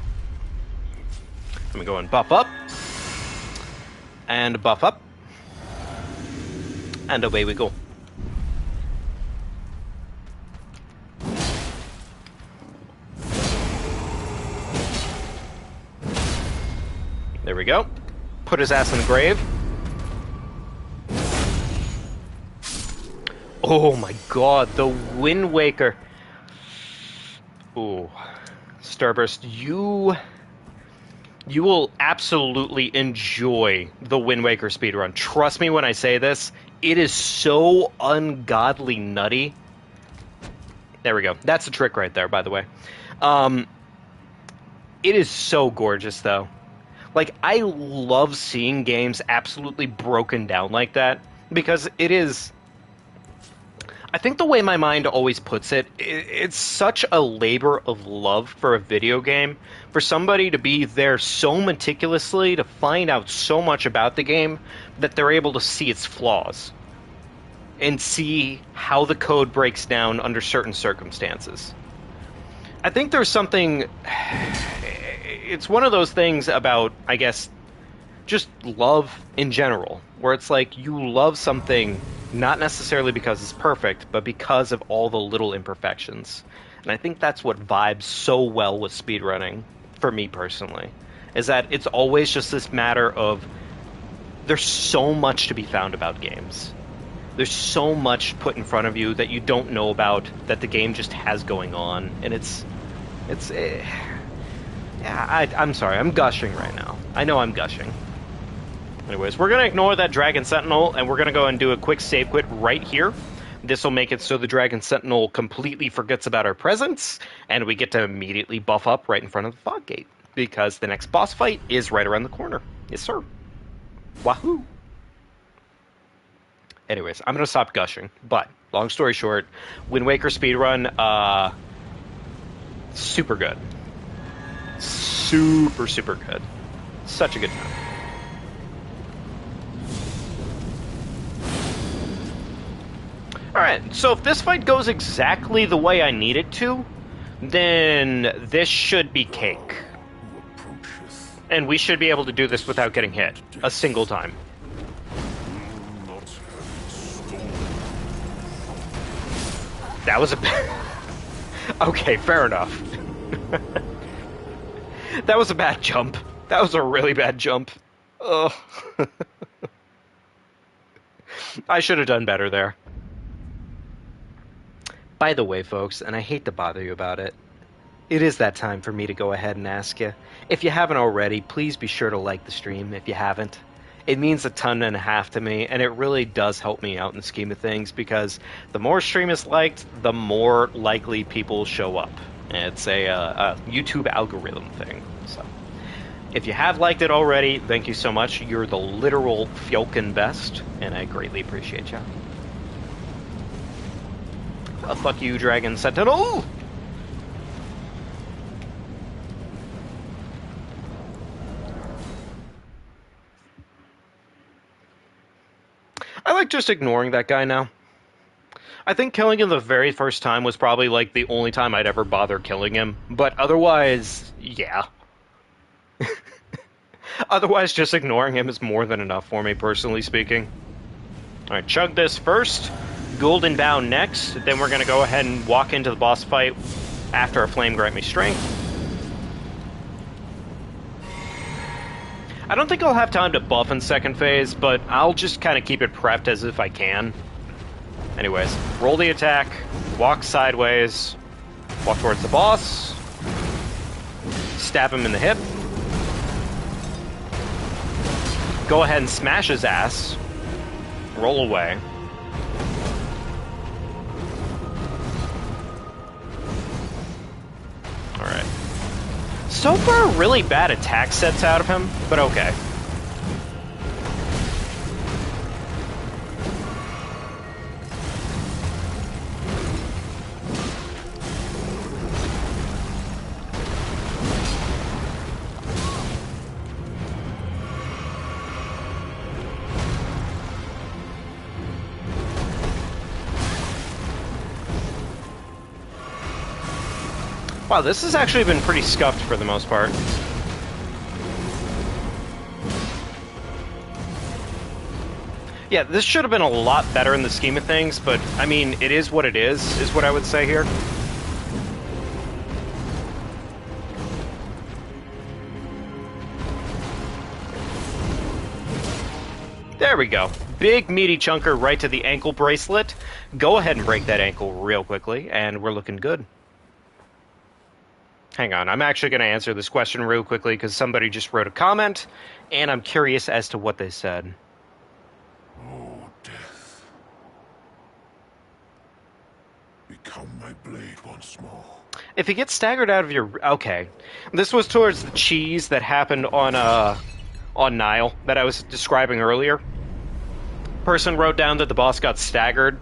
Speaker 1: Let me go and buff up. And buff up. And away we go. There we go. Put his ass in the grave. Oh my god, the Wind Waker. Ooh. Starburst, you will absolutely enjoy the Wind Waker speedrun. Trust me when I say this. It is so ungodly nutty. There we go. That's the trick right there, by the way. It is so gorgeous, though. Like, I love seeing games absolutely broken down like that, because it is... I think the way my mind always puts it, it's such a labor of love for a video game, for somebody to be there so meticulously to find out so much about the game that they're able to see its flaws and see how the code breaks down under certain circumstances. I think there's something... It's one of those things about, I guess, just love in general, where it's like you love something not necessarily because it's perfect, but because of all the little imperfections. And I think that's what vibes so well with speedrunning, for me personally, is that it's always just this matter of there's so much to be found about games. There's so much put in front of you that you don't know about, that the game just has going on, and I'm sorry, I'm gushing right now. I know I'm gushing. Anyways, we're going to ignore that Dragon Sentinel, and we're going to go and do a quick save quit right here. This will make it so the Dragon Sentinel completely forgets about our presence, and we get to immediately buff up right in front of the Fog Gate, because the next boss fight is right around the corner. Yes, sir. Wahoo! Anyways, I'm going to stop gushing, but, long story short, Wind Waker speedrun, super good. Super, super good. Such a good time. Alright, so if this fight goes exactly the way I need it to, then this should be cake. And we should be able to do this without getting hit a single time. That was a... Okay, fair enough. That was a bad jump. That was a really bad jump. Ugh. I should have done better there. By the way, folks, and I hate to bother you about it, it is that time for me to go ahead and ask you. If you haven't already, please be sure to like the stream if you haven't. It means a ton and a half to me, and it really does help me out in the scheme of things, because the more stream is liked, the more likely people show up. It's a YouTube algorithm thing. So, if you have liked it already, thank you so much. You're the literal Fjolken best, and I greatly appreciate you. Fuck you, Dragon Sentinel! I like just ignoring that guy now. I think killing him the very first time was probably like the only time I'd ever bother killing him, but otherwise, yeah. Otherwise, just ignoring him is more than enough for me, personally speaking. Alright, chug this first. Golden Bow next, then we're going to go ahead and walk into the boss fight after a Flame Grant Me Strength. I don't think I'll have time to buff in second phase, but I'll just kind of keep it prepped as if I can. Anyways, roll the attack, walk sideways, walk towards the boss, stab him in the hip, go ahead and smash his ass, roll away. Alright. So far, really bad attack sets out of him, but okay. Wow, this has actually been pretty scuffed for the most part. Yeah, this should have been a lot better in the scheme of things, but, I mean, it is what it is what I would say here. There we go. Big meaty chunker right to the ankle bracelet. Go ahead and break that ankle real quickly, and we're looking good. Hang on, I'm actually going to answer this question real quickly because somebody just wrote a comment, and I'm curious as to what they said.
Speaker 3: Oh, death. Become my blade once more.
Speaker 1: If you get staggered out of your... Okay. This was towards the cheese that happened on Nile that I was describing earlier. Person wrote down that the boss got staggered,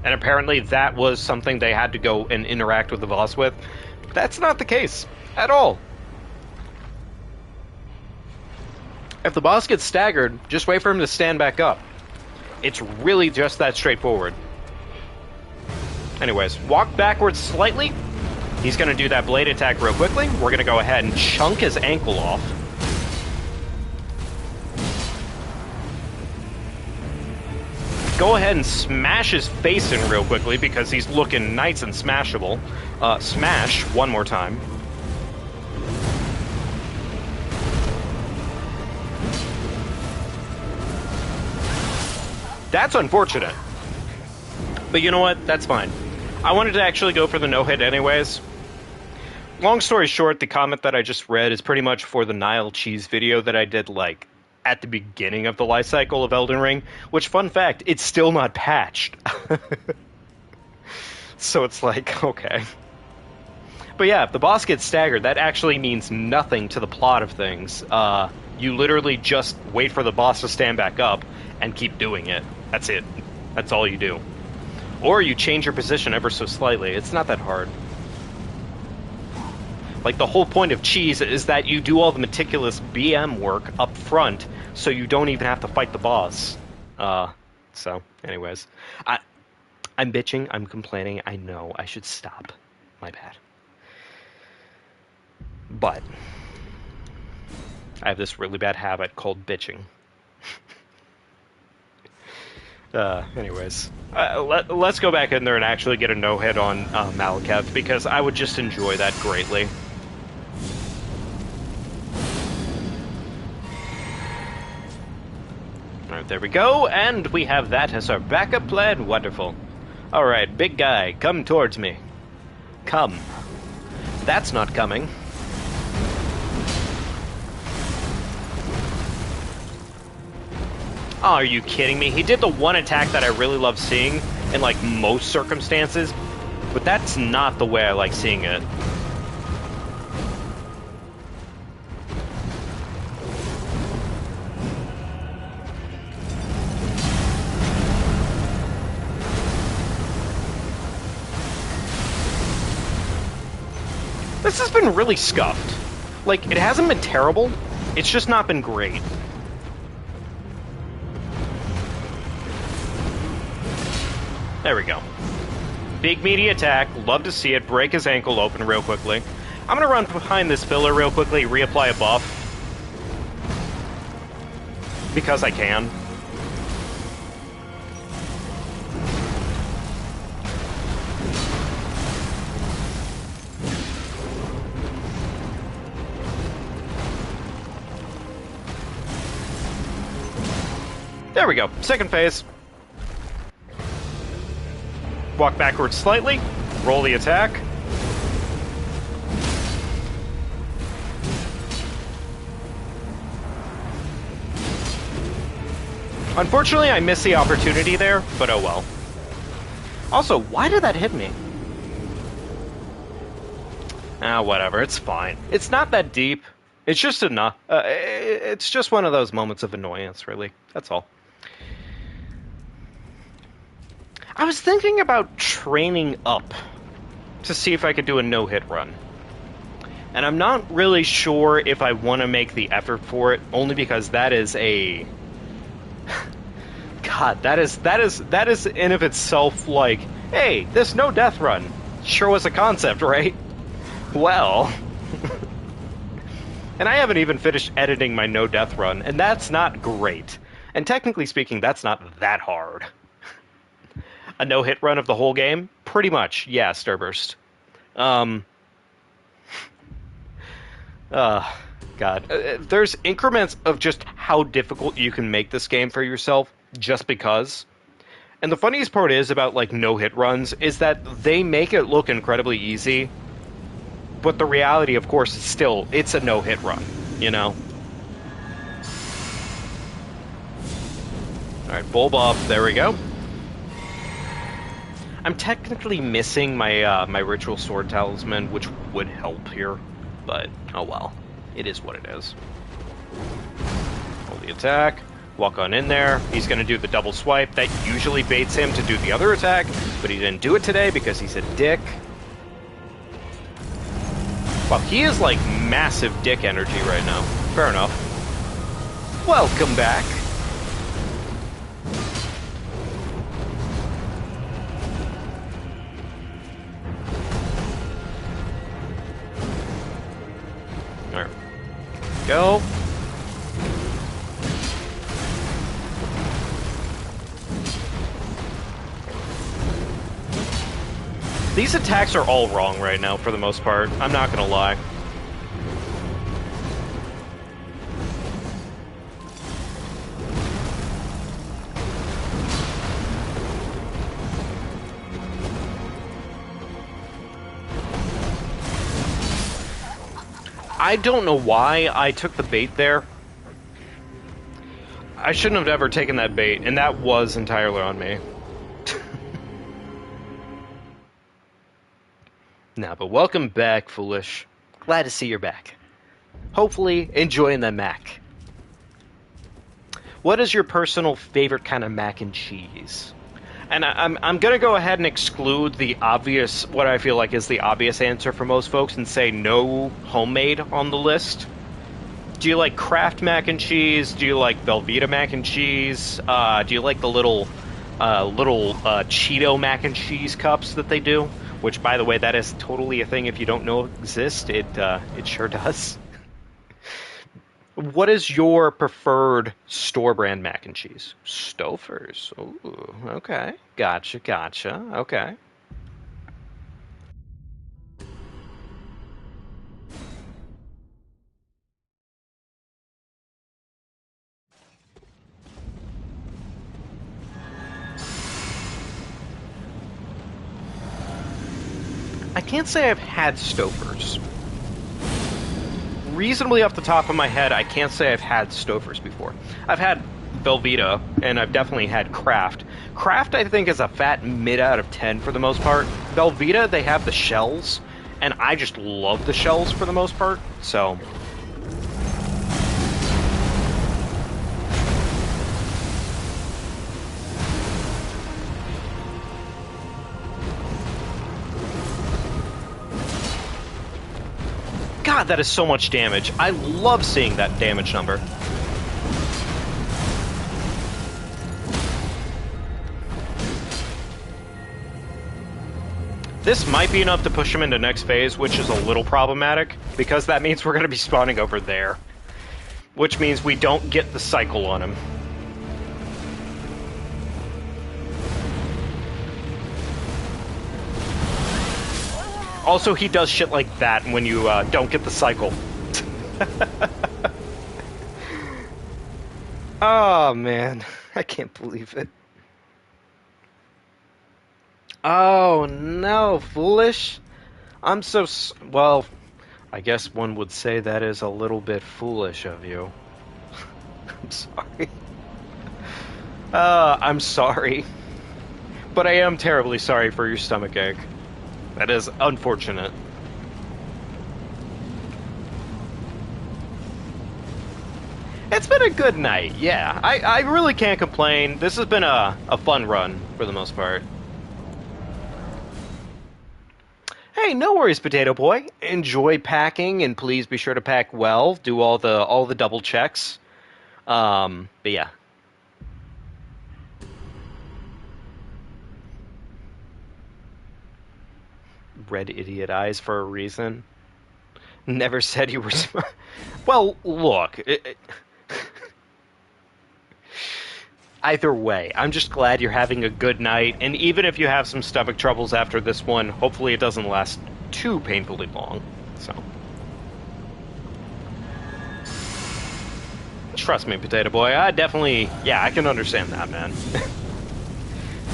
Speaker 1: And apparently that was something they had to go and interact with the boss with. That's not the case at all. If the boss gets staggered, just wait for him to stand back up. It's really just that straightforward. Anyways, walk backwards slightly. He's going to do that blade attack real quickly. We're going to go ahead and chunk his ankle off. Go ahead and smash his face in real quickly because he's looking nice and smashable. Smash one more time. That's unfortunate. But you know what? That's fine. I wanted to actually go for the no-hit anyways. Long story short, the comment that I just read is pretty much for the Nile Cheese video that I did, like, at the beginning of the life cycle of EldenRing, which, fun fact, it's still not patched. So it's like, okay. But yeah, if the boss gets staggered, that actually means nothing to the plot of things. You literally just wait for the boss to stand back up and keep doing it. That's it. That's all you do. Or you change your position ever so slightly. It's not that hard. Like, the whole point of cheese is that you do all the meticulous BM work up front, so you don't even have to fight the boss. So, anyways. I'm bitching, I'm complaining, I know, I should stop. My bad. But I have this really bad habit called bitching. Anyways, let's go back in there and actually get a no-hit on Malekith, because I would just enjoy that greatly. Alright, there we go, and we have that as our backup plan. Wonderful. Alright, big guy, come towards me. Come. That's not coming. Oh, are you kidding me? He did the one attack that I really love seeing in, like, most circumstances, but that's not the way I like seeing it. This has been really scuffed. Like, it hasn't been terrible, it's just not been great. There we go. Big meaty attack, love to see it, break his ankle open real quickly. I'm gonna run behind this pillar real quickly, reapply a buff. Because I can. There we go, second phase. Walk backwards slightly, roll the attack. Unfortunately, I missed the opportunity there, but oh well. Also, why did that hit me? Ah, whatever, it's fine. It's not that deep. It's just enough. It's just one of those moments of annoyance, really. That's all. I was thinking about training up to see if I could do a no-hit run. And I'm not really sure if I want to make the effort for it, only because that is a... God, that is in of itself like, hey, this no-death run sure was a concept, right? Well... And I haven't even finished editing my no-death run, and that's not great. And technically speaking, that's not that hard. A no-hit run of the whole game? Pretty much, yeah, Starburst. God. There's increments of just how difficult you can make this game for yourself, just because. And the funniest part is about, like, no-hit runs, is that they make it look incredibly easy, but the reality, of course, is still, it's a no-hit run, you know? Alright, bulb up, there we go. I'm technically missing my my ritual sword talisman, which would help here, but oh well. It is what it is. Hold the attack. Walk on in there. He's going to do the double swipe. That usually baits him to do the other attack, but he didn't do it today because he's a dick. Well, he is like massive dick energy right now. Fair enough. Welcome back. There we go. These attacks are all wrong right now, for the most part. I'm not gonna lie. I don't know why I took the bait there. I shouldn't have ever taken that bait, and that was entirely on me. Nah, but welcome back, Foolish. Glad to see you're back. Hopefully, enjoying the mac. What is your personal favorite kind of mac and cheese? And I'm gonna go ahead and exclude the obvious, what I feel like is the obvious answer for most folks, and say no homemade on the list. Do you like Kraft mac and cheese? Do you like Velveeta mac and cheese? Do you like the little Cheeto mac and cheese cups that they do? Which, by the way, that is totally a thing if you don't know exists. It sure does. What is your preferred store brand mac and cheese? Stouffer's. Ooh, okay. Gotcha. Okay. I can't say I've had Stouffer's. Reasonably off the top of my head, I can't say I've had Stouffer's before. I've had Velveeta, and I've definitely had Kraft. Kraft, I think, is a fat mid out of 10 for the most part. Velveeta, they have the shells, and I just love the shells for the most part, so... God, that is so much damage. I love seeing that damage number. This might be enough to push him into next phase, which is a little problematic, because that means we're going to be spawning over there. Which means we don't get the cycle on him. Also, he does shit like that when you don't get the cycle. Oh, man. I can't believe it. Oh, no, Foolish. I'm so... Well, I guess one would say that is a little bit foolish of you. I'm sorry. I'm sorry. But I am terribly sorry for your stomachache. That is unfortunate. It's been a good night, yeah. I really can't complain. This has been a fun run, for the most part. Hey, no worries, Potato Boy. Enjoy packing, and please be sure to pack well. Do all the double checks. But yeah. Red idiot eyes for a reason. Never said you were smart. Well, look. Either way, I'm just glad you're having a good night, and even if you have some stomach troubles after this one, hopefully it doesn't last too painfully long. So. Trust me, Potato Boy, I definitely... Yeah, I can understand that, man.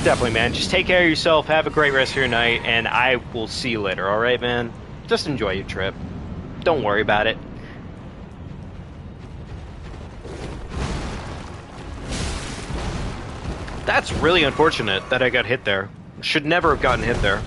Speaker 1: Definitely, man. Just take care of yourself, have a great rest of your night, and I will see you later, alright, man? Just enjoy your trip. Don't worry about it. That's really unfortunate that I got hit there. Should never have gotten hit there.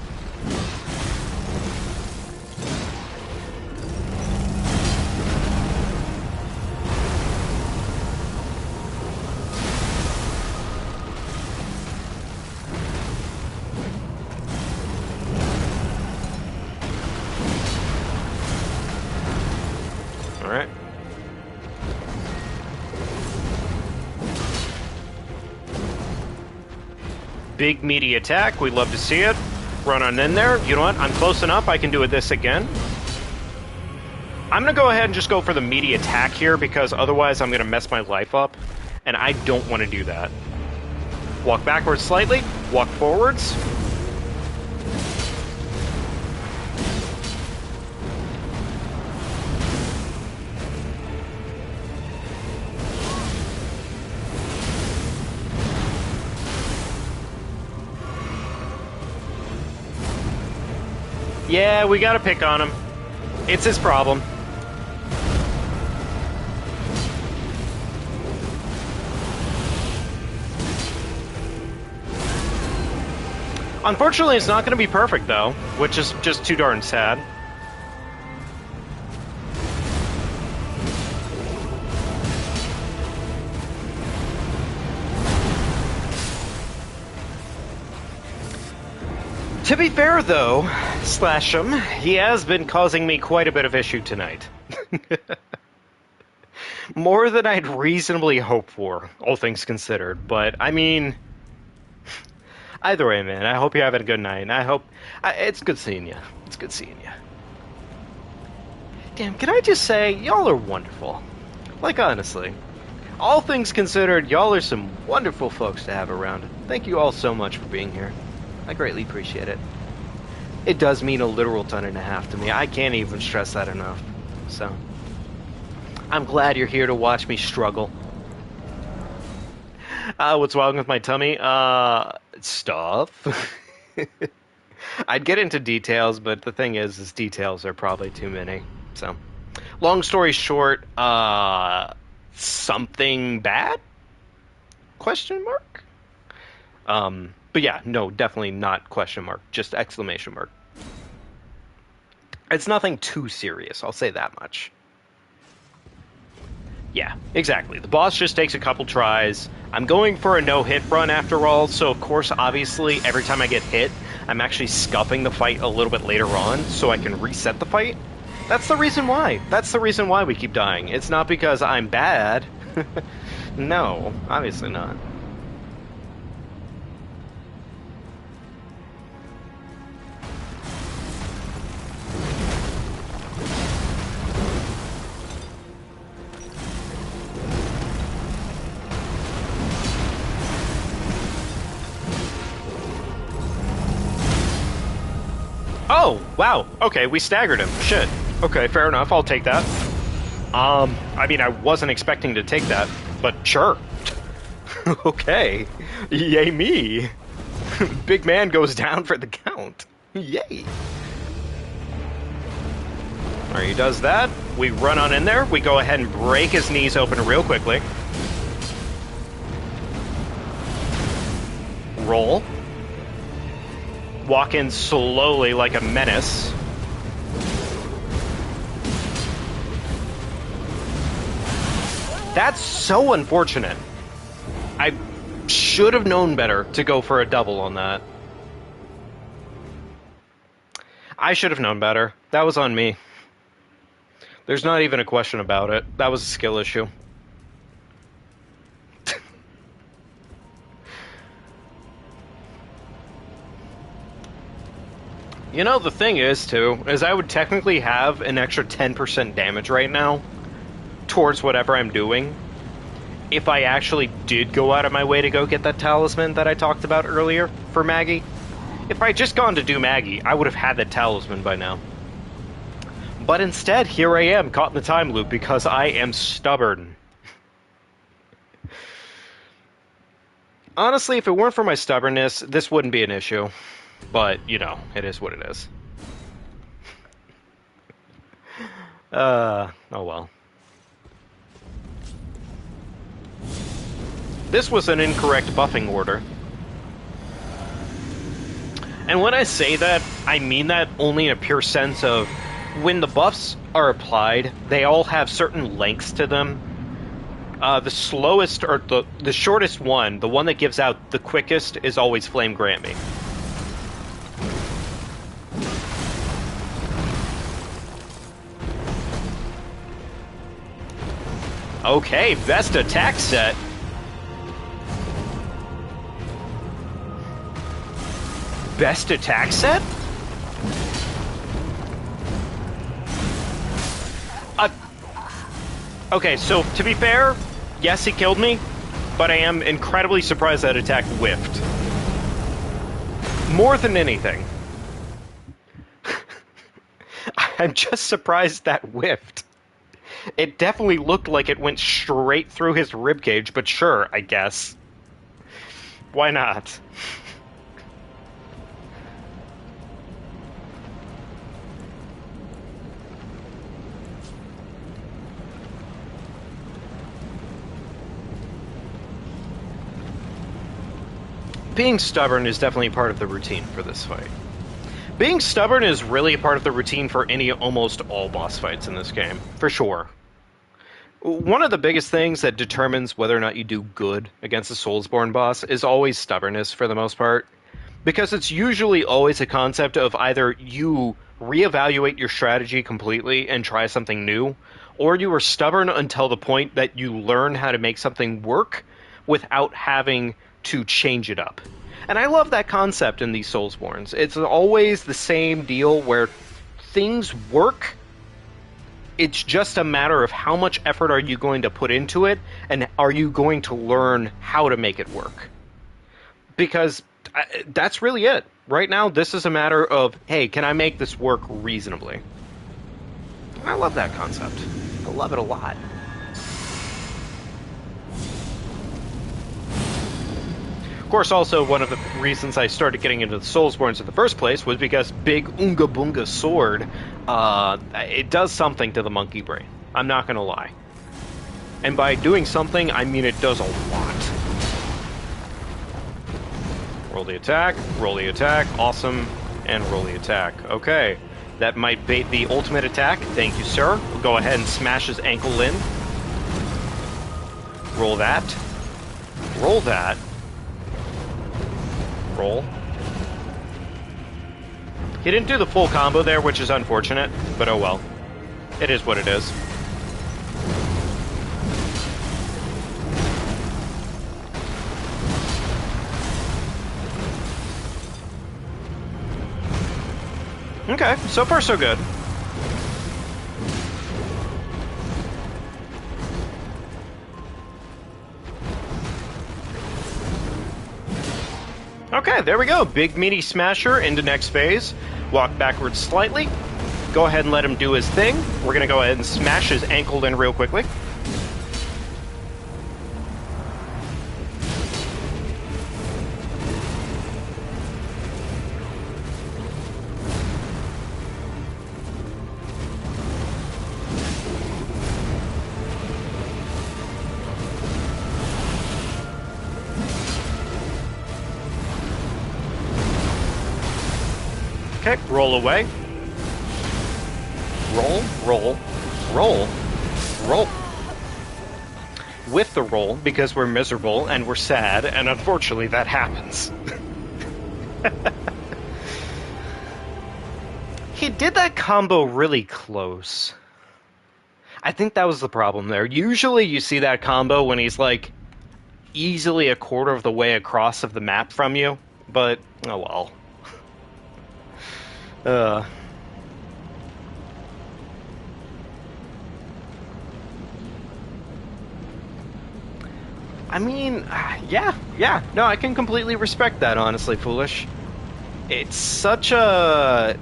Speaker 1: Big meaty attack. We love to see it. Run on in there. You know what? I'm close enough. I can do this again. I'm going to go ahead and just go for the meaty attack here because otherwise I'm going to mess my life up. And I don't want to do that. Walk backwards slightly. Walk forwards. Yeah, we gotta pick on him. It's his problem. Unfortunately, it's not gonna be perfect, though, which is just too darn sad. To be fair, though, slash him, he has been causing me quite a bit of issue tonight. More than I'd reasonably hope for, all things considered. But, I mean, either way, man, I hope you're having a good night. I hope... it's good seeing you. It's good seeing you. Damn, can I just say, y'all are wonderful. Like, honestly. All things considered, y'all are some wonderful folks to have around. Thank you all so much for being here. I greatly appreciate it. It does mean a literal ton and a half to me. I can't even stress that enough. So, I'm glad you're here to watch me struggle. What's wrong with my tummy? Stuff. I'd get into details, but the thing is details are probably too many. So, long story short, something bad? Question mark? But yeah, no, definitely not question mark, just exclamation mark. It's nothing too serious, I'll say that much. Yeah, exactly. The boss just takes a couple tries. I'm going for a no-hit run after all, so of course, obviously, every time I get hit, I'm actually scuffing the fight a little bit later on, so I can reset the fight. That's the reason why. That's the reason why we keep dying. It's not because I'm bad. No, obviously not. Oh, wow. Okay, we staggered him. Shit. Okay, fair enough. I'll take that. I mean, I wasn't expecting to take that, but sure. Okay. Yay me. Big man goes down for the count. Yay. Alright, he does that. We run on in there. We go ahead and break his knees open real quickly. Roll. Walk in slowly like a menace. That's so unfortunate. I should have known better to go for a double on that. I should have known better. That was on me. There's not even a question about it. That was a skill issue. You know, the thing is, too, is I would technically have an extra 10% damage right now towards whatever I'm doing if I actually did go out of my way to go get that talisman that I talked about earlier for Maggie. If I had just gone to do Maggie, I would have had that talisman by now. But instead, here I am, caught in the time loop because I am stubborn. Honestly, if it weren't for my stubbornness, this wouldn't be an issue. But, you know, it is what it is. Oh well. This was an incorrect buffing order. And when I say that, I mean that only in a pure sense of when the buffs are applied, they all have certain lengths to them. The slowest, or the shortest one, the one that gives out the quickest, is always Flame Grant Me. Okay, best attack set. best attack set? Okay, so to be fair, yes, he killed me, but I am incredibly surprised that attack whiffed. More than anything. I'm just surprised that whiffed. It definitely looked like it went straight through his ribcage, but sure, I guess. Why not? Being stubborn is definitely part of the routine for this fight. Being stubborn is really a part of the routine for almost all boss fights in this game, for sure. One of the biggest things that determines whether or not you do good against a Soulsborne boss is always stubbornness for the most part. Because it's usually always a concept of either you reevaluate your strategy completely and try something new, or you are stubborn until the point that you learn how to make something work without having to change it up. And I love that concept in these Soulsborns. It's always the same deal where things work. It's just a matter of how much effort are you going to put into it, and are you going to learn how to make it work. Because that's really it. Right now, this is a matter of, hey, can I make this work reasonably? I love that concept. I love it a lot. Of course, also, one of the reasons I started getting into the Soulsborns in the first place was because Big Oonga Boonga Sword, it does something to the monkey brain. I'm not going to lie. And by doing something, I mean it does a lot. Roll the attack, awesome, and roll the attack. Okay, that might bait the ultimate attack. Thank you, sir. We'll go ahead and smash his ankle in. Roll that. Roll that. Roll. He didn't do the full combo there, which is unfortunate, but oh well. It is what it is. Okay, so far so good. Okay, there we go. Big meaty smasher into next phase. Walk backwards slightly. Go ahead and let him do his thing. We're going to go ahead and smash his ankle in real quickly. Okay, roll away. Roll, roll, roll, roll. With the roll, because we're miserable and we're sad, and unfortunately that happens. He did that combo really close. I think that was the problem there. Usually you see that combo when he's like easily a quarter of the way across of the map from you, but oh well. I mean, yeah. No, I can completely respect that, honestly, Foolish. It's such a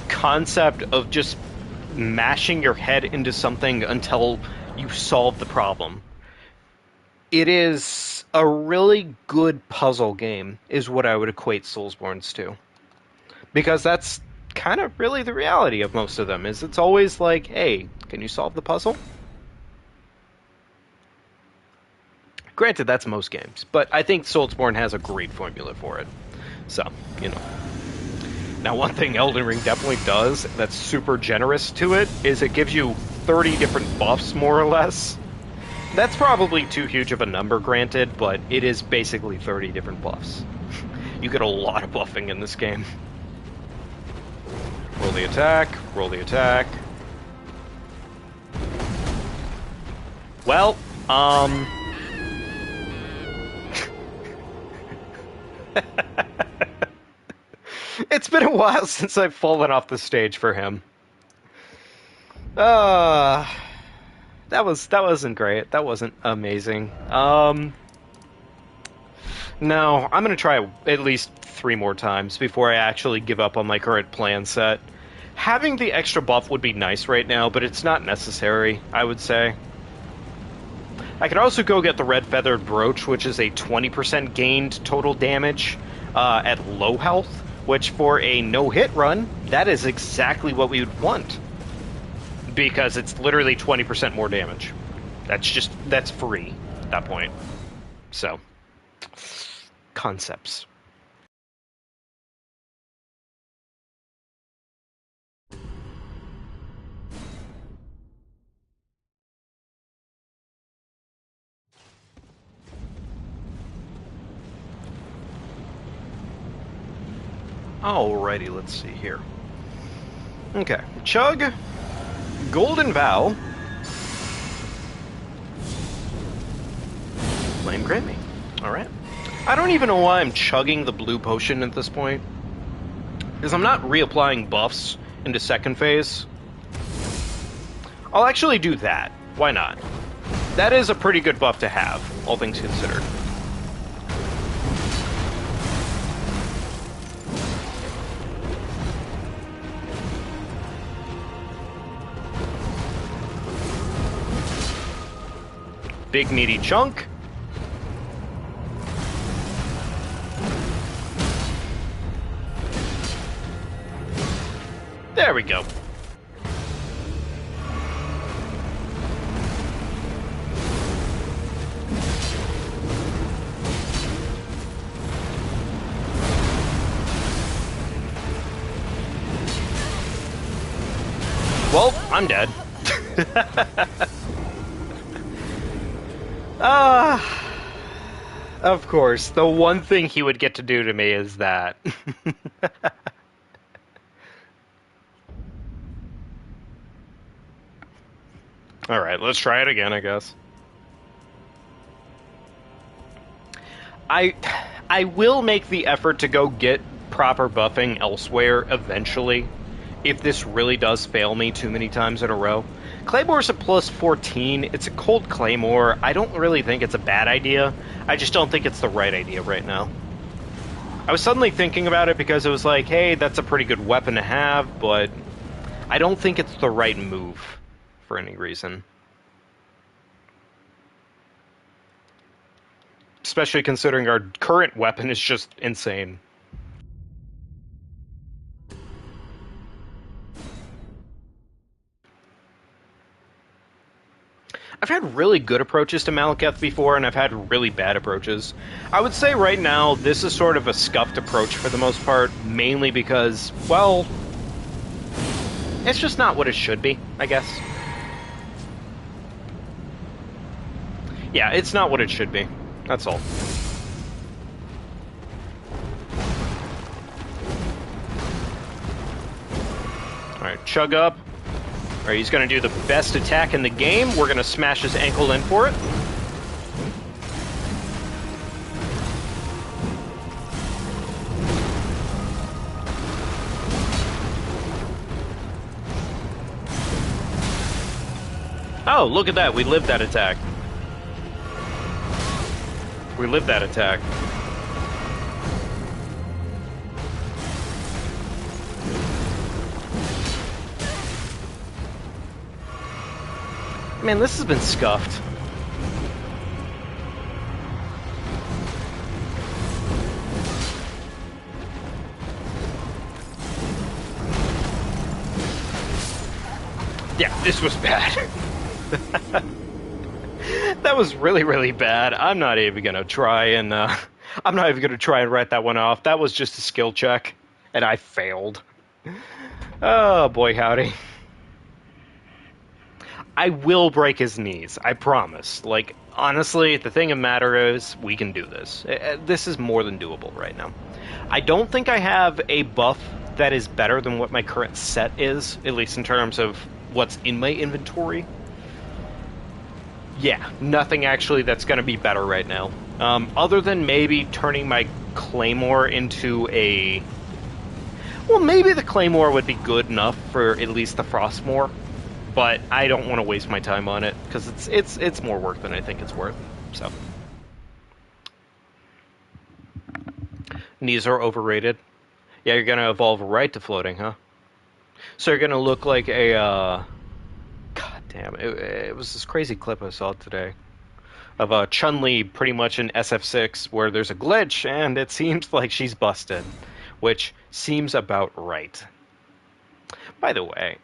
Speaker 1: concept of just mashing your head into something until you solve the problem. It is a really good puzzle game, is what I would equate Soulsborns to. Because that's kind of really the reality of most of them, is it's always like, hey, can you solve the puzzle? Granted, that's most games, but I think Soulsborne has a great formula for it. So, you know. Now, one thing EldenRing definitely does that's super generous to it is it gives you 30 different buffs, more or less. That's probably too huge of a number, granted, but it is basically 30 different buffs. You get a lot of buffing in this game. Roll the attack, roll the attack. Well, It's been a while since I've fallen off the stage for him. Uh, that wasn't great. That wasn't amazing. No, I'm gonna try at least 3 more times before I actually give up on my current plan set. Having the extra buff would be nice right now, but it's not necessary, I would say. I could also go get the Red Feathered Brooch, which is a 20% gained total damage at low health, which for a no-hit run, that is exactly what we would want. Because it's literally 20% more damage. That's free at that point. So, concepts. Alrighty, let's see here. Okay, Chug, Golden Vow, Flame Grant Me. Alright. I don't even know why I'm chugging the blue potion at this point. Because I'm not reapplying buffs into second phase. I'll actually do that. Why not? That is a pretty good buff to have, all things considered. Big meaty chunk. There we go. Well, I'm dead. Of course. The one thing he would get to do to me is that. Alright, let's try it again, I guess. I will make the effort to go get proper buffing elsewhere eventually, if this really does fail me too many times in a row. Claymore's a plus 14. It's a cold Claymore. I don't really think it's a bad idea. I just don't think it's the right idea right now. I was suddenly thinking about it because it was like, hey, that's a pretty good weapon to have, but I don't think it's the right move for any reason. Especially considering our current weapon is just insane. I've had really good approaches to Malekith before, and I've had really bad approaches. I would say right now, this is sort of a scuffed approach for the most part, mainly because, well, it's just not what it should be, I guess. Yeah, it's not what it should be. That's all. Alright, chug up. Alright, he's going to do the best attack in the game. We're going to smash his ankle in for it. Oh, look at that. We lived that attack. We lived that attack. Man, this has been scuffed. Yeah, this was bad. That was really, really bad. I'm not even gonna try and write that one off. That was just a skill check, and I failed. Oh boy, howdy. I will break his knees, I promise. Like, honestly, the thing of matter is, we can do this. This is more than doable right now. I don't think I have a buff that is better than what my current set is, at least in terms of what's in my inventory. Yeah, nothing actually that's going to be better right now. Other than maybe turning my Claymore into a... Well, maybe the Claymore would be good enough for at least the Frostmore, but I don't want to waste my time on it because it's more work than I think it's worth. So knees are overrated. Yeah, you're gonna evolve right to floating, huh? So you're gonna look like a God damn, it was this crazy clip I saw today of Chun-Li pretty much in SF6 where there's a glitch and it seems like she's busted, which seems about right. By the way,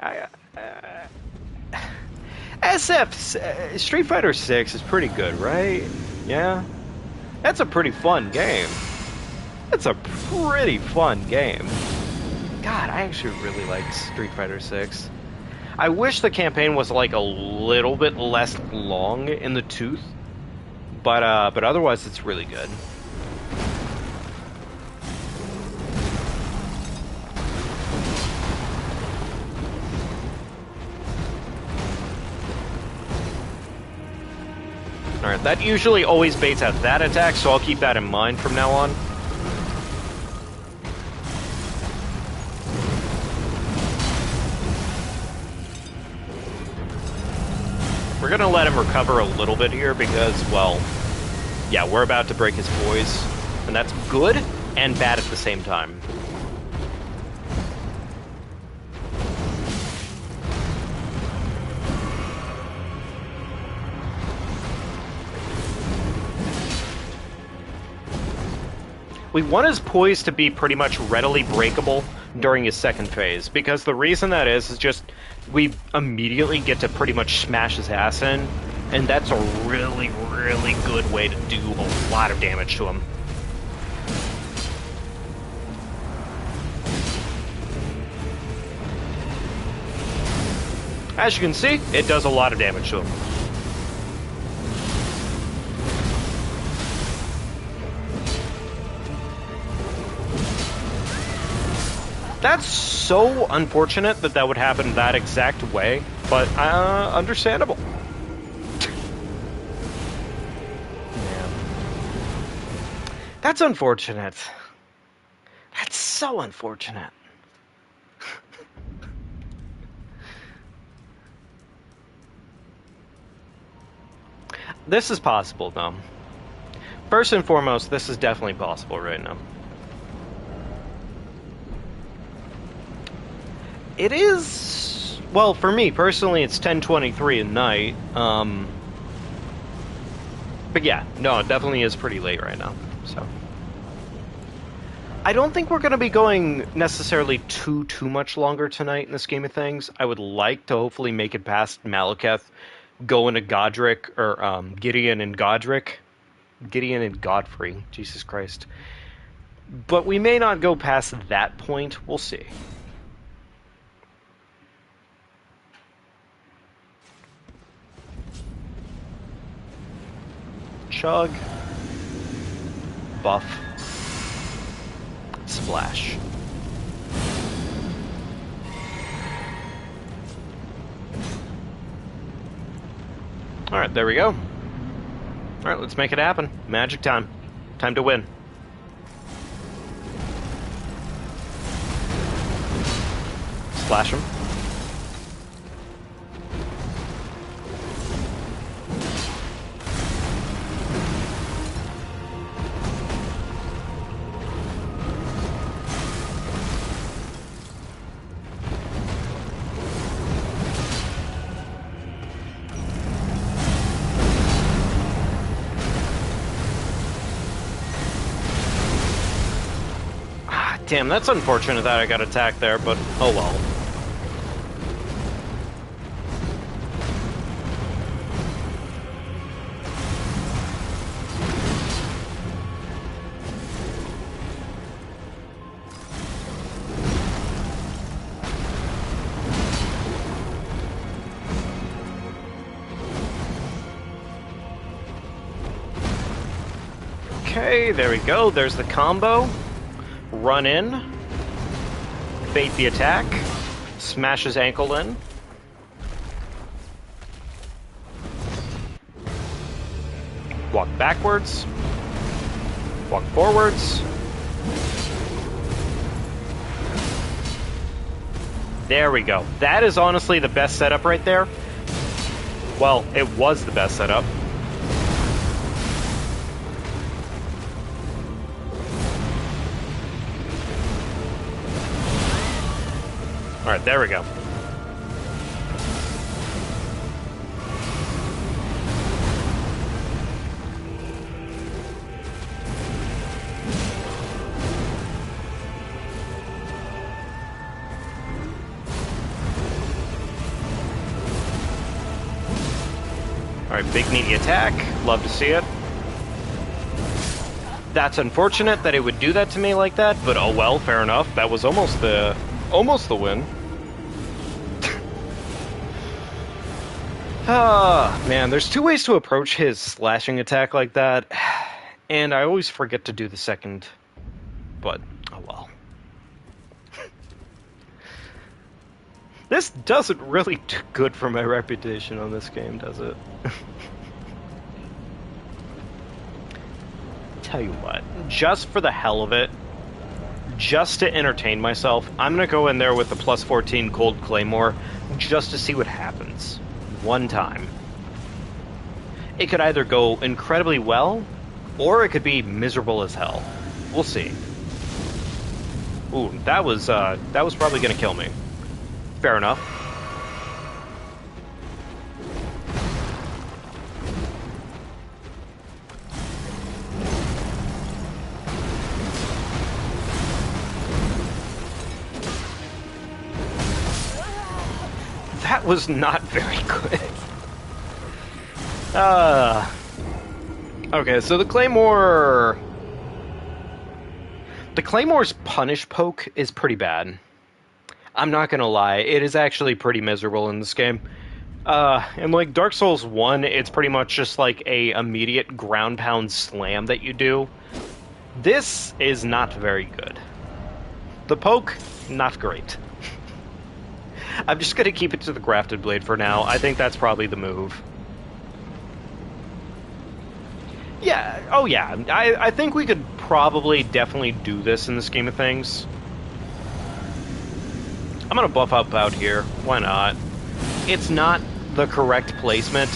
Speaker 1: Street Fighter 6 is pretty good, right? Yeah? That's a pretty fun game. It's a pretty fun game. God, I actually really like Street Fighter 6. I wish the campaign was like a little bit less long in the tooth, but otherwise it's really good. Alright, that usually always baits out that attack, so I'll keep that in mind from now on. We're gonna let him recover a little bit here because, well, yeah, we're about to break his poise, and that's good and bad at the same time. We want his poise to be pretty much readily breakable during his second phase, because the reason that is just we immediately get to pretty much smash his ass in, and that's a really, really good way to do a lot of damage to him. As you can see, it does a lot of damage to him. That's so unfortunate that that would happen that exact way, but understandable. Man. That's unfortunate. That's so unfortunate. This is possible, though. First and foremost, this is definitely possible right now. It is, well, for me personally, it's 10:23 at night. But yeah, no, it definitely is pretty late right now. So I don't think we're going to be going necessarily too much longer tonight in the scheme of things. I would like to hopefully make it past Malekith, go into Godric, or Gideon and Godric. Gideon and Godfrey, Jesus Christ. But we may not go past that point. We'll see. Chug. Buff. Splash. Alright, there we go. Alright, let's make it happen. Magic time. Time to win. Splash him. Damn, that's unfortunate that I got attacked there, but oh well. Okay, there we go. There's the combo. Run in, bait the attack, smash his ankle in. Walk backwards, walk forwards. There we go. That is honestly the best setup right there. Well, it was the best setup. Alright, there we go. Alright, big meaty attack. Love to see it. That's unfortunate that it would do that to me like that, but oh well, fair enough. That was almost the win. Ah, man, there's two ways to approach his slashing attack like that, and I always forget to do the second, but oh well. This doesn't really do good for my reputation on this game, does it? Tell you what, just for the hell of it, just to entertain myself, I'm gonna go in there with the plus 14 Cold Claymore, just to see what happens. One time. It could either go incredibly well, or it could be miserable as hell. We'll see. Ooh, that was probably gonna kill me. Fair enough. That was not very good. Okay, so the Claymore... The Claymore's punish poke is pretty bad. I'm not gonna lie, it is actually pretty miserable in this game. In like Dark Souls 1, it's pretty much just like a immediate ground pound slam that you do. This is not very good. The poke, not great. I'm just gonna keep it to the Grafted Blade for now. I think that's probably the move. Yeah, oh yeah, I think we could probably definitely do this in the scheme of things. I'm gonna buff up out here, why not? It's not the correct placement,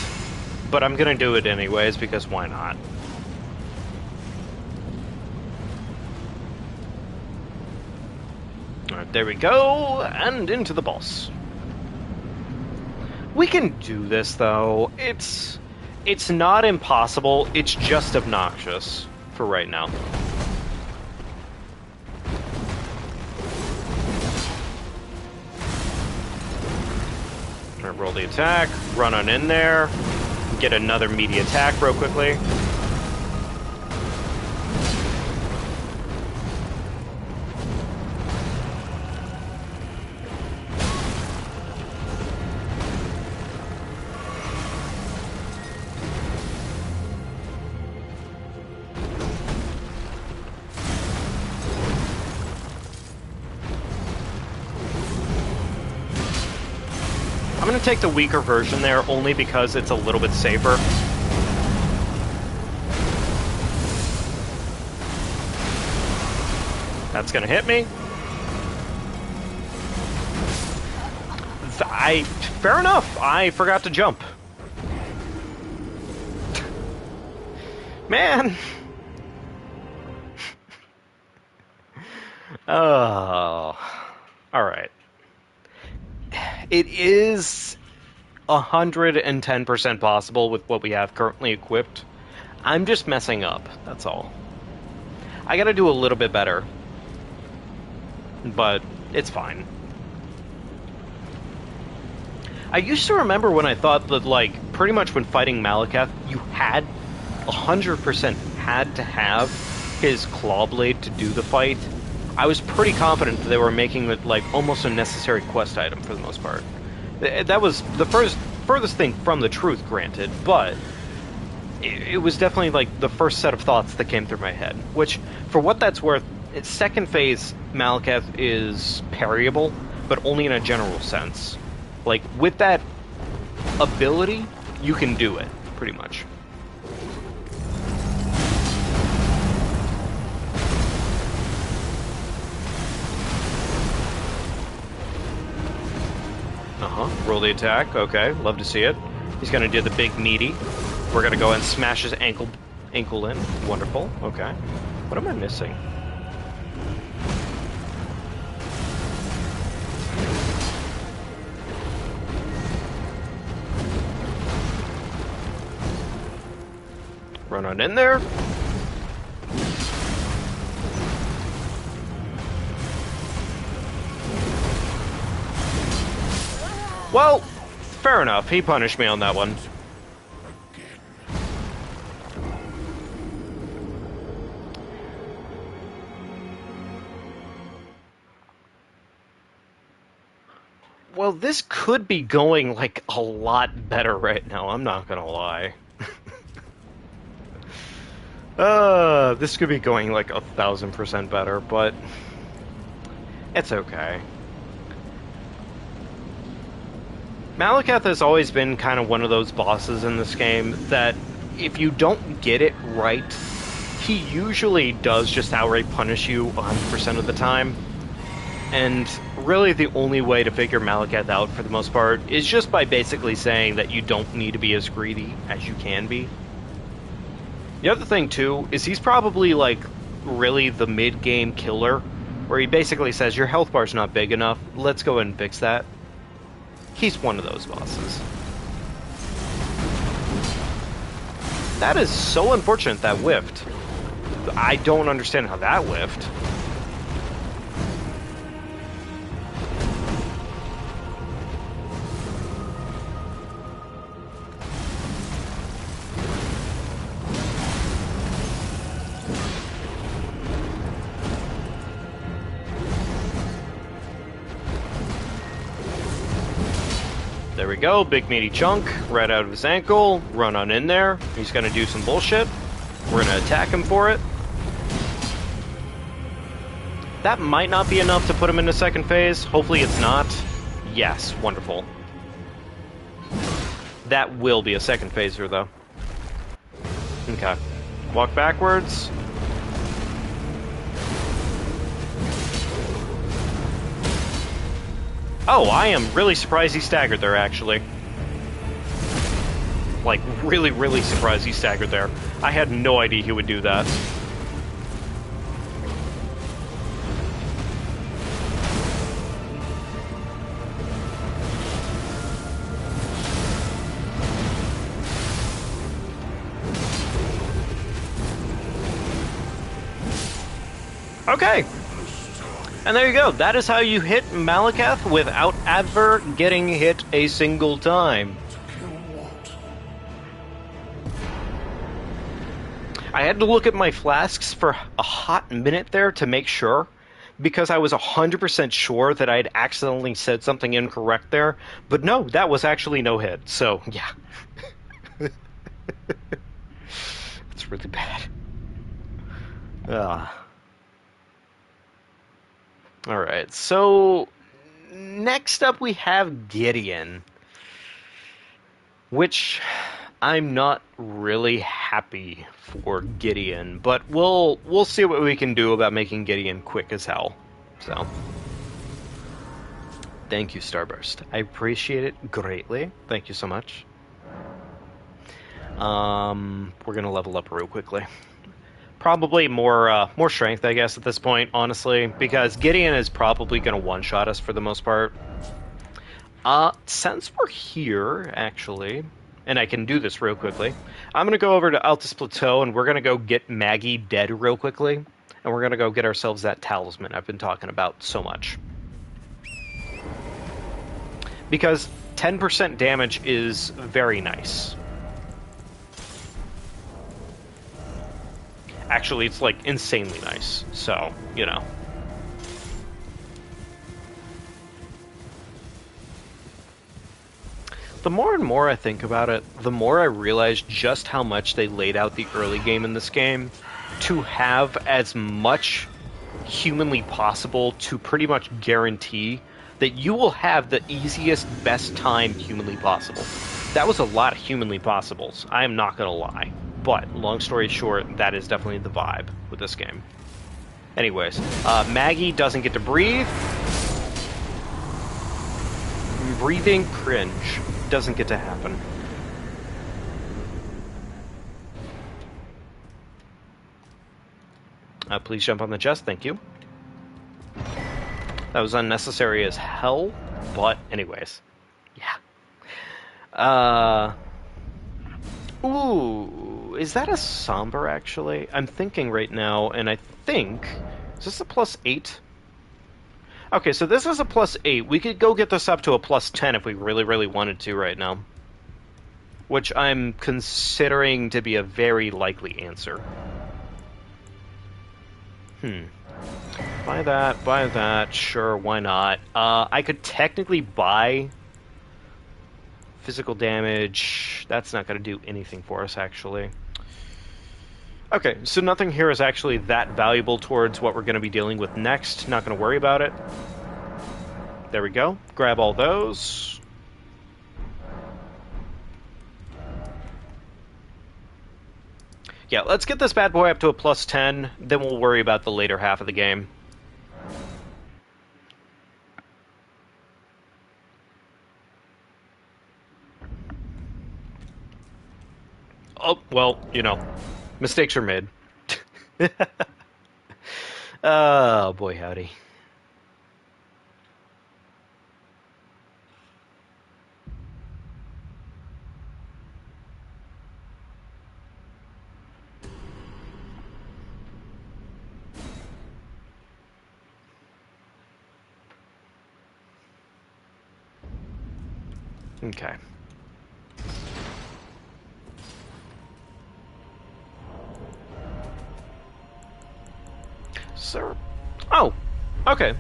Speaker 1: but I'm gonna do it anyways, because why not? Alright, there we go, and into the boss. We can do this, though. It's not impossible, it's just obnoxious for right now. Alright, roll the attack, run on in there, get another meaty attack real quickly. I'm going to take the weaker version there only because it's a little bit safer. That's going to hit me. Fair enough. I forgot to jump. Man. Oh. Alright. It is 110% possible with what we have currently equipped. I'm just messing up, that's all. I gotta do a little bit better. But it's fine. I used to remember when I thought that, like, pretty much when fighting Malekith, you had 100% had to have his claw blade to do the fight. I was pretty confident that they were making it, like, almost a necessary quest item for the most part. That was the furthest thing from the truth, granted, but it was definitely, like, the first set of thoughts that came through my head. Which, for what that's worth, second phase Malekith is parryable, but only in a general sense. Like, with that ability, you can do it, pretty much. Roll the attack. Okay, love to see it. He's going to do the big meaty. We're going to go and smash his ankle in. Wonderful. Okay. What am I missing? Run on in there. Well, fair enough. He punished me on that one. Well, this could be going, like, a lot better right now, I'm not gonna lie. This could be going, like, 1,000% better, but it's okay. Malekith has always been kind of one of those bosses in this game that if you don't get it right, he usually does just outright punish you 100% of the time. And really the only way to figure Malekith out for the most part is just by basically saying that you don't need to be as greedy as you can be. The other thing too is he's probably like really the mid-game killer, where he basically says your health bar's not big enough, let's go and fix that. He's one of those bosses. That is so unfortunate that whiffed. I don't understand how that whiffed. There we go, big meaty chunk, right out of his ankle, run on in there. He's gonna do some bullshit. We're gonna attack him for it. That might not be enough to put him into second phase. Hopefully it's not. Yes, wonderful. That will be a second phaser though. Okay. Walk backwards. Oh, I am really surprised he staggered there, actually. Like, really, really surprised he staggered there. I had no idea he would do that. Okay. And there you go. That is how you hit Malekith without ever getting hit a single time. I had to look at my flasks for a hot minute there to make sure, because I was 100% sure that I had accidentally said something incorrect there. But no, that was actually no hit. So, yeah. It's really bad. Alright, so next up we have Gideon, which I'm not really happy for Gideon, but we'll see what we can do about making Gideon quick as hell. So, thank you, Starburst. I appreciate it greatly. Thank you so much. We're gonna level up real quickly. Probably more strength, I guess, at this point, honestly, because Gideon is probably going to one-shot us for the most part. Since we're here, actually, and I can do this real quickly, I'm going to go over to Altus Plateau, and we're going to go get Maggie dead real quickly, and we're going to go get ourselves that talisman I've been talking about so much. Because 10% damage is very nice. Actually, it's, like, insanely nice. So, you know. The more and more I think about it, the more I realize just how much they laid out the early game in this game to have as much humanly possible to pretty much guarantee that you will have the easiest, best time humanly possible. That was a lot of humanly possibles. I am not going to lie. But, long story short, that is definitely the vibe with this game. Anyways, Maggie doesn't get to breathe. Breathing cringe. Doesn't get to happen. Please jump on the chest, thank you. That was unnecessary as hell, but anyways. Yeah. Ooh, is that a somber, actually? I'm thinking right now, and I think... Is this a +8? Okay, so this is a +8. We could go get this up to a +10 if we really, really wanted to right now. Which I'm considering to be a very likely answer. Buy that, sure, why not? I could technically buy physical damage. That's not going to do anything for us, actually. Okay, so nothing here is actually that valuable towards what we're going to be dealing with next. Not going to worry about it. There we go. Grab all those. Yeah, let's get this bad boy up to a +10, then we'll worry about the later half of the game. Oh, well, you know, mistakes are made. Oh, boy howdy. Okay. Sir. Oh, okay.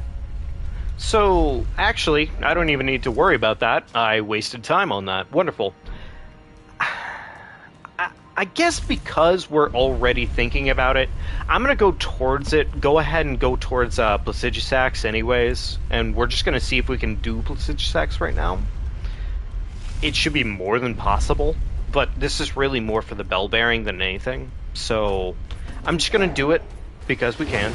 Speaker 1: So, actually, I don't even need to worry about that. I wasted time on that. Wonderful. I guess because we're already thinking about it, I'm going to go towards it. Go ahead and go towards Placidusax anyways. And we're just going to see if we can do Placidusax right now. It should be more than possible. But this is really more for the bell bearing than anything. So, I'm just going to do it because we can.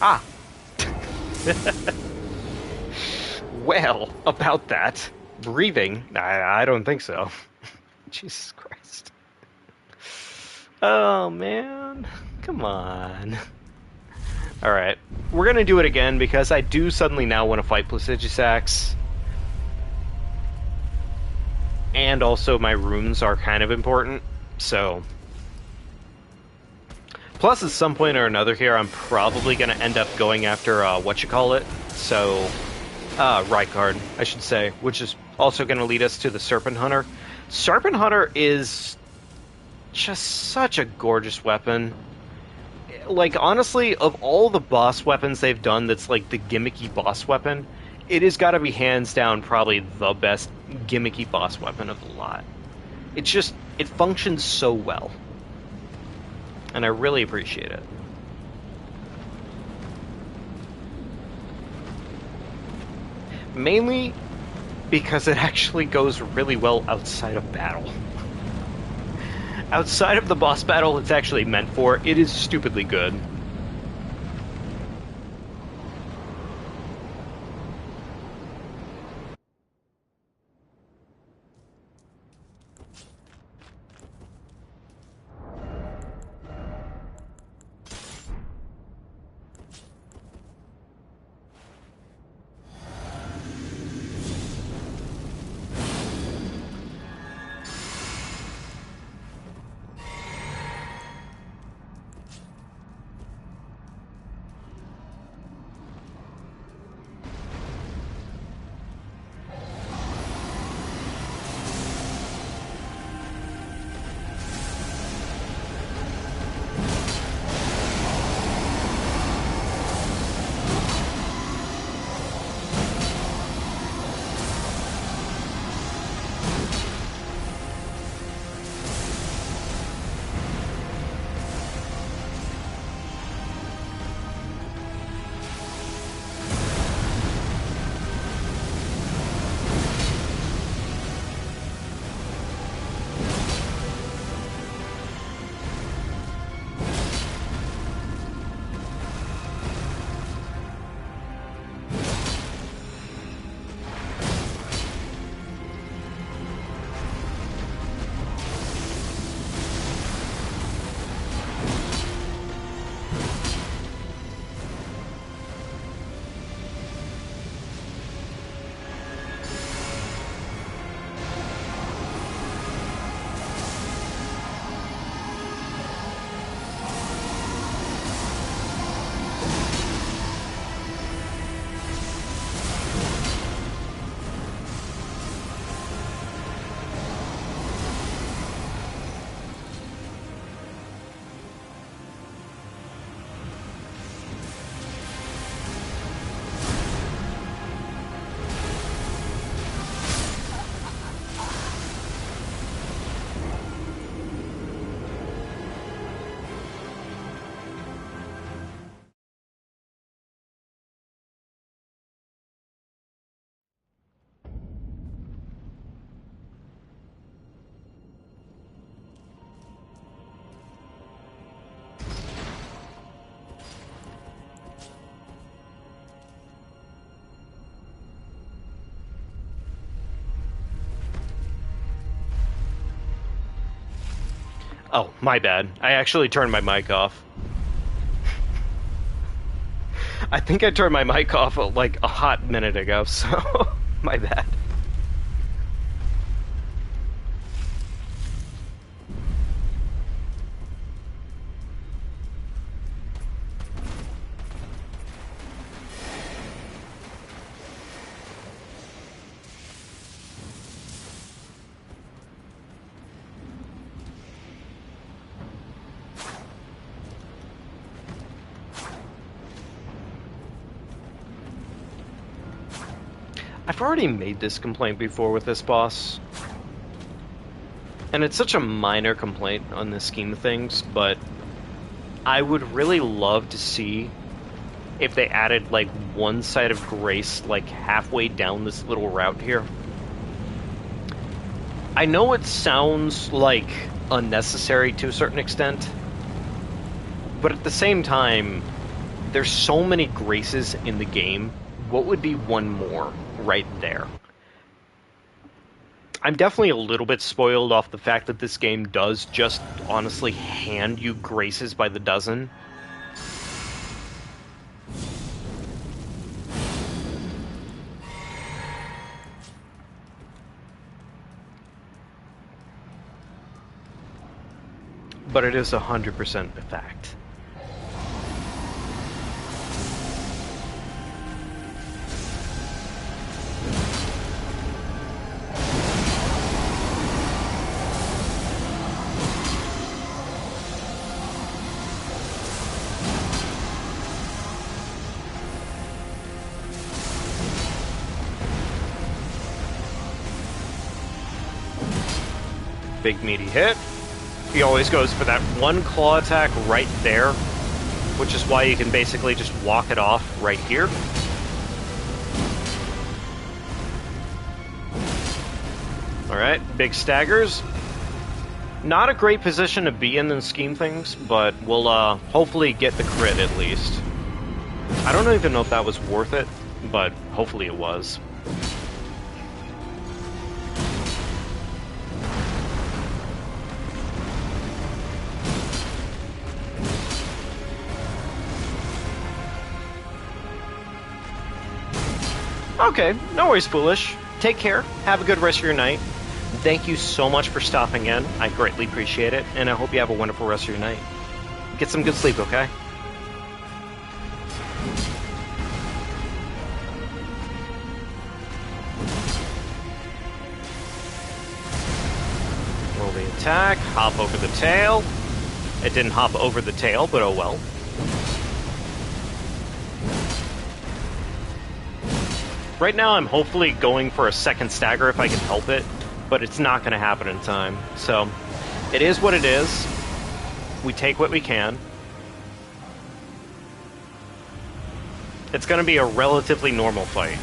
Speaker 1: Ah! Well, about that. Breathing? I don't think so. Jesus Christ. Oh, man. Come on. Alright. We're gonna do it again because I do suddenly now want to fight Placidusax. And also my runes are kind of important, so... Plus, at some point or another here, I'm probably going to end up going after, whatchamacallit. So, Rykard, I should say, which is also going to lead us to the Serpent Hunter. Serpent Hunter is just such a gorgeous weapon. Like, honestly, of all the boss weapons they've done that's like the gimmicky boss weapon, it has got to be hands down probably the best gimmicky boss weapon of the lot. It's just, it functions so well. And I really appreciate it. Mainly because it actually goes really well outside of battle. Outside of the boss battle it's actually meant for, it is stupidly good. Oh, my bad. I actually turned my mic off. I think I turned my mic off like a hot minute ago, so my bad. I've already made this complaint before with this boss. And it's such a minor complaint on the scheme of things, but I would really love to see if they added like one side of grace like halfway down this little route here. I know it sounds like unnecessary to a certain extent, but at the same time, there's so many graces in the game. What would be one more right there? I'm definitely a little bit spoiled off the fact that this game does just honestly hand you graces by the dozen. But it is 100% a fact. Big meaty hit. He always goes for that one claw attack right there, which is why you can basically just walk it off right here. Alright, big staggers. Not a great position to be in the scheme things, but we'll hopefully get the crit at least. I don't even know if that was worth it, but hopefully it was. Okay, no worries, Foolish. Take care, have a good rest of your night. Thank you so much for stopping in. I greatly appreciate it, and I hope you have a wonderful rest of your night. Get some good sleep, okay? Roll the attack, hop over the tail. It didn't hop over the tail, but oh well. Right now I'm hopefully going for a second stagger if I can help it, but it's not going to happen in time. So, it is what it is. We take what we can. It's going to be a relatively normal fight.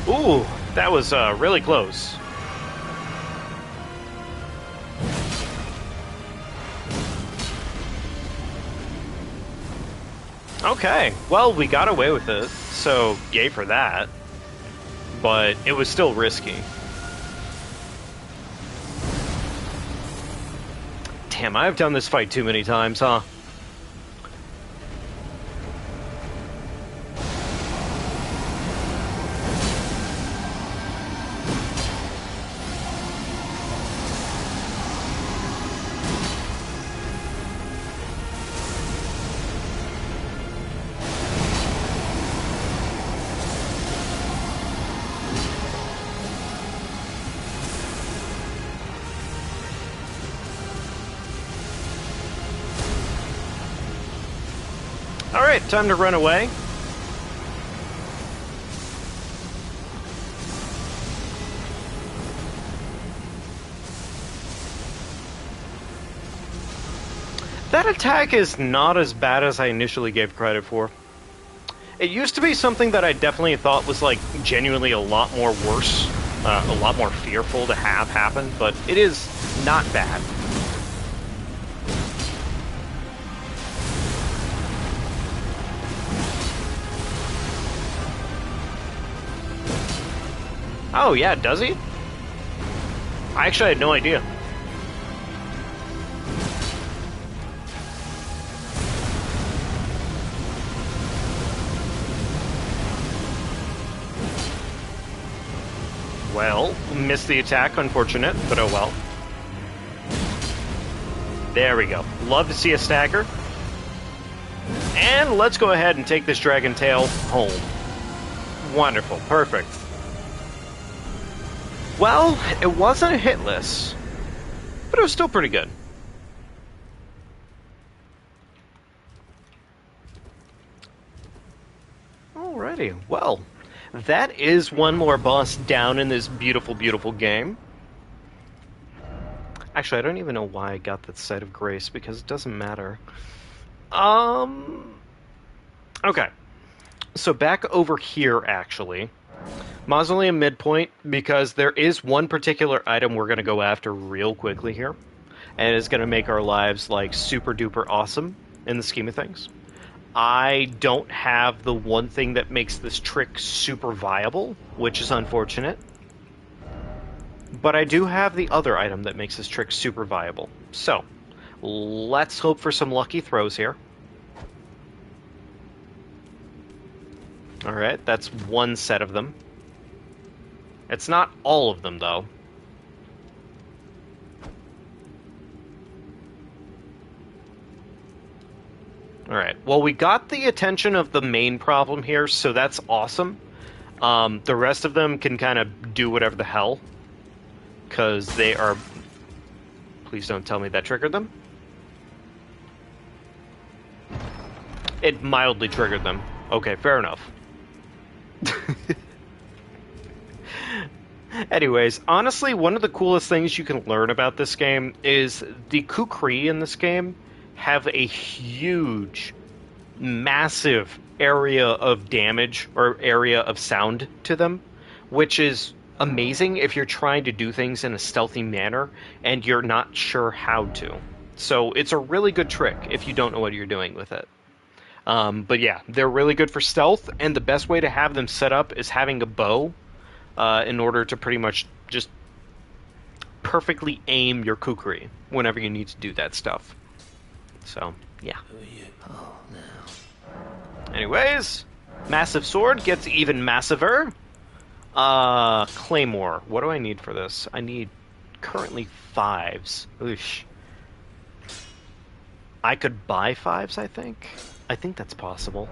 Speaker 1: Ooh, that was really close. Okay, well, we got away with it, so yay for that. But it was still risky. Damn, I've done this fight too many times, huh? Alright, time to run away. That attack is not as bad as I initially gave credit for. It used to be something that I definitely thought was, like, genuinely a lot more worse, a lot more fearful to have happen, but it is not bad. Oh, yeah, does he? I actually had no idea. Well, missed the attack, unfortunate, but oh well. There we go. Love to see a stagger. And let's go ahead and take this dragon tail home. Wonderful, perfect. Well, it wasn't a hitless, but it was still pretty good. Alrighty, well, that is one more boss down in this beautiful, beautiful game. Actually, I don't even know why I got that Sight of Grace, because it doesn't matter. Okay. So back over here, actually. Mausoleum midpoint, because there is one particular item we're going to go after real quickly here. And it's going to make our lives, like, super duper awesome in the scheme of things. I don't have the one thing that makes this trick super viable, which is unfortunate. But I do have the other item that makes this trick super viable. So, let's hope for some lucky throws here. Alright, that's one set of them. It's not all of them, though. Alright, well, we got the attention of the main problem here, so that's awesome. The rest of them can kind of do whatever the hell. Because they are... Please don't tell me that triggered them. It mildly triggered them. Okay, fair enough. Anyways, honestly, one of the coolest things you can learn about this game is the Kukri in this game have a huge, massive area of damage or area of sound to them, which is amazing if you're trying to do things in a stealthy manner and you're not sure how to. So it's a really good trick if you don't know what you're doing with it. But yeah, they're really good for stealth, and the best way to have them set up is having a bow in order to pretty much just perfectly aim your kukri whenever you need to do that stuff. So, yeah. Anyways, massive sword gets even massiver. Claymore. What do I need for this? I need currently 5s. Oosh. I could buy 5s, I think. I think that's possible.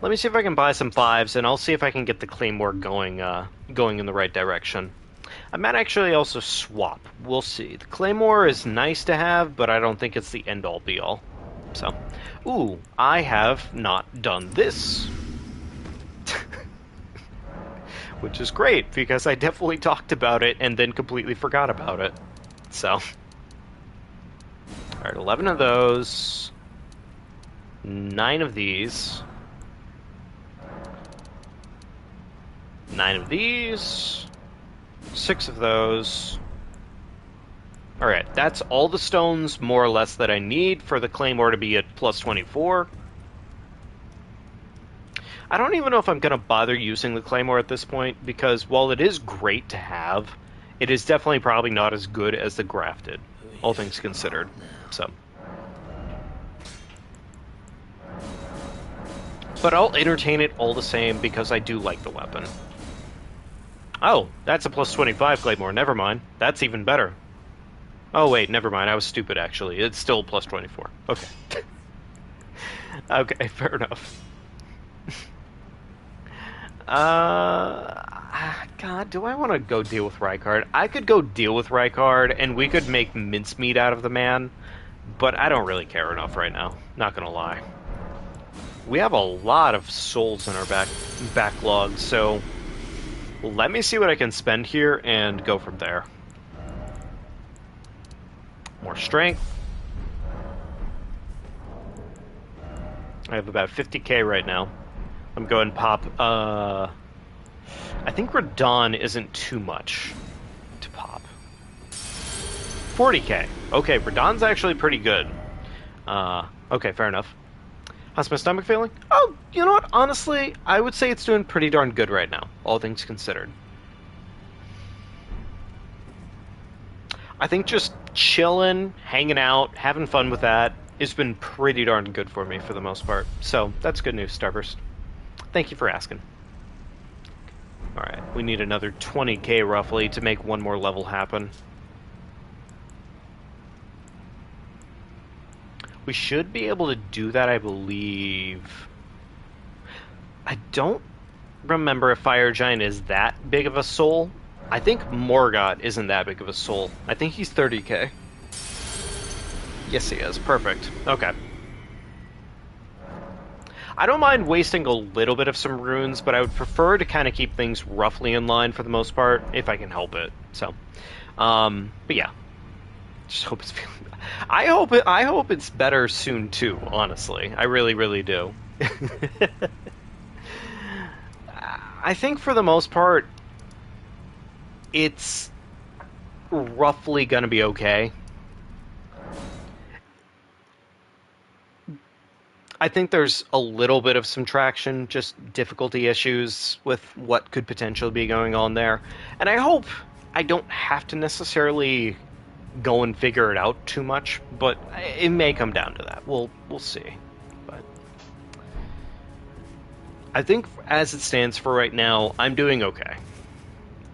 Speaker 1: Let me see if I can buy some 5s, and I'll see if I can get the Claymore going in the right direction. I might actually also swap. We'll see. The Claymore is nice to have, but I don't think it's the end-all, be-all. So, ooh, I have not done this. Which is great, because I definitely talked about it and then completely forgot about it. So. Alright, 11 of those. 9 of these. 9 of these. 6 of those. Alright, that's all the stones, more or less, that I need for the Claymore to be at plus 24. I don't even know if I'm going to bother using the Claymore at this point, because while it is great to have, it is definitely probably not as good as the Grafted, all things considered. So, but I'll entertain it all the same, because I do like the weapon. Oh, that's a plus 25 Claymore, never mind. That's even better. Oh wait, never mind, I was stupid actually. It's still plus 24. Okay. Okay, fair enough. God, do I want to go deal with Rykard? I could go deal with Rykard, and we could make mincemeat out of the man, but I don't really care enough right now. Not gonna lie. We have a lot of souls in our backlog, so let me see what I can spend here and go from there. More strength. I have about 50k right now. I'm going pop. I think Radon isn't too much to pop. 40k. Okay, Radon's actually pretty good. Okay, fair enough. How's my stomach feeling? Oh, you know what? Honestly, I would say it's doing pretty darn good right now, all things considered. I think just chilling, hanging out, having fun with that has been pretty darn good for me for the most part. So, that's good news, Starburst. Thank you for asking. Alright, we need another 20k roughly to make one more level happen. We should be able to do that, I believe. I don't remember if Fire Giant is that big of a soul. I think Morgott isn't that big of a soul. I think he's 30k. Yes, he is. Perfect. Okay. I don't mind wasting a little bit of some runes, but I would prefer to kind of keep things roughly in line for the most part, if I can help it. So, but yeah. Just hope it's feeling... I hope it's better soon too, honestly. I really, really do. I think for the most part, it's roughly gonna be okay. I think there's a little bit of some traction, just difficulty issues with what could potentially be going on there. And I hope I don't have to necessarily go and figure it out too much, but it may come down to that. We'll see. But I think as it stands for right now, I'm doing okay.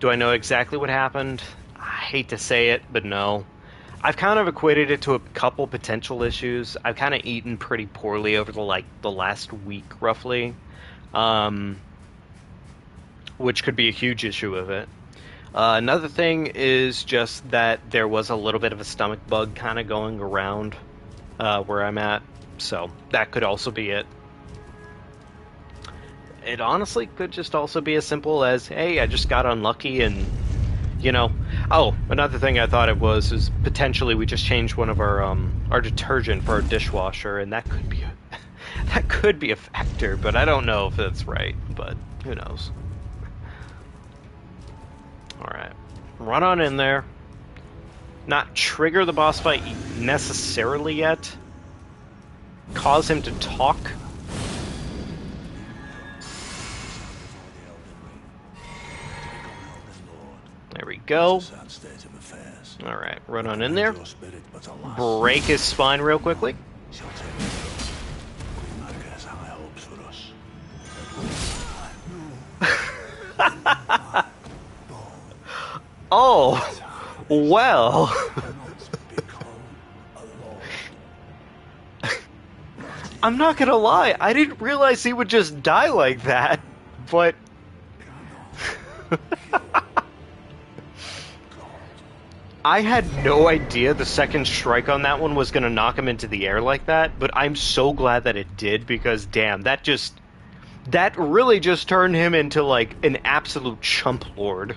Speaker 1: Do I know exactly what happened? I hate to say it, but no. I've kind of equated it to a couple potential issues. I've kind of eaten pretty poorly over the last week, roughly, which could be a huge issue with it. Another thing is just that there was a little bit of a stomach bug kind of going around where I'm at, so that could also be it. It honestly could just also be as simple as, hey, I just got unlucky and, you know... Oh, another thing I thought it was is potentially we just changed one of our detergent for our dishwasher, and that could be that could be a factor, but I don't know if that's right, but who knows. Alright, run on in there. Not trigger the boss fight necessarily yet. Cause him to talk. There we go. Alright, run on in there. Break his spine real quickly. Oh, well. I'm not gonna lie, I didn't realize he would just die like that, but... I had no idea the second strike on that one was going to knock him into the air like that, but I'm so glad that it did, because damn, that really just turned him into like an absolute chump lord.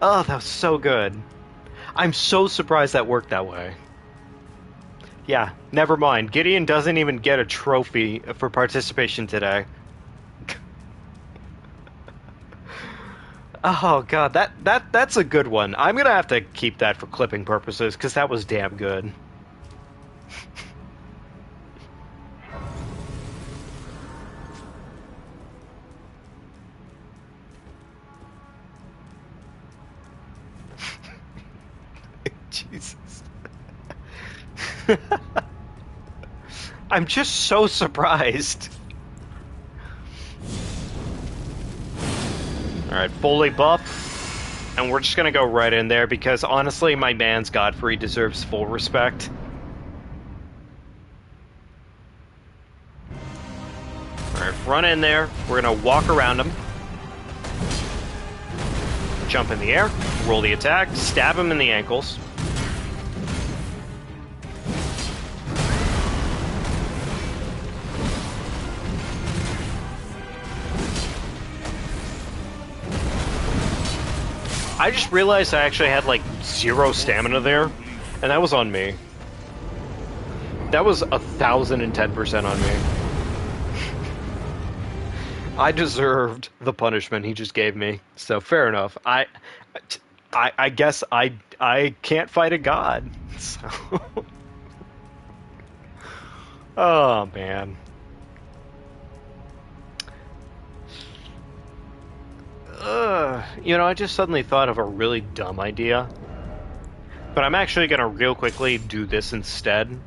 Speaker 1: Oh, that was so good. I'm so surprised that worked that way. Yeah, never mind. Gideon doesn't even get a trophy for participation today. Oh god, that's a good one. I'm gonna have to keep that for clipping purposes, because that was damn good. Jesus. I'm just so surprised. Alright, fully buff, and we're just gonna go right in there, because honestly, my man's Godfrey deserves full respect. Alright, run in there, we're gonna walk around him. Jump in the air, roll the attack, stab him in the ankles. I just realized I actually had like 0 stamina there, and that was on me. That was 1010% on me. I deserved the punishment he just gave me, so fair enough. I guess I can't fight a god. So. Oh man. I just suddenly thought of a really dumb idea. But I'm actually going to real quickly do this instead.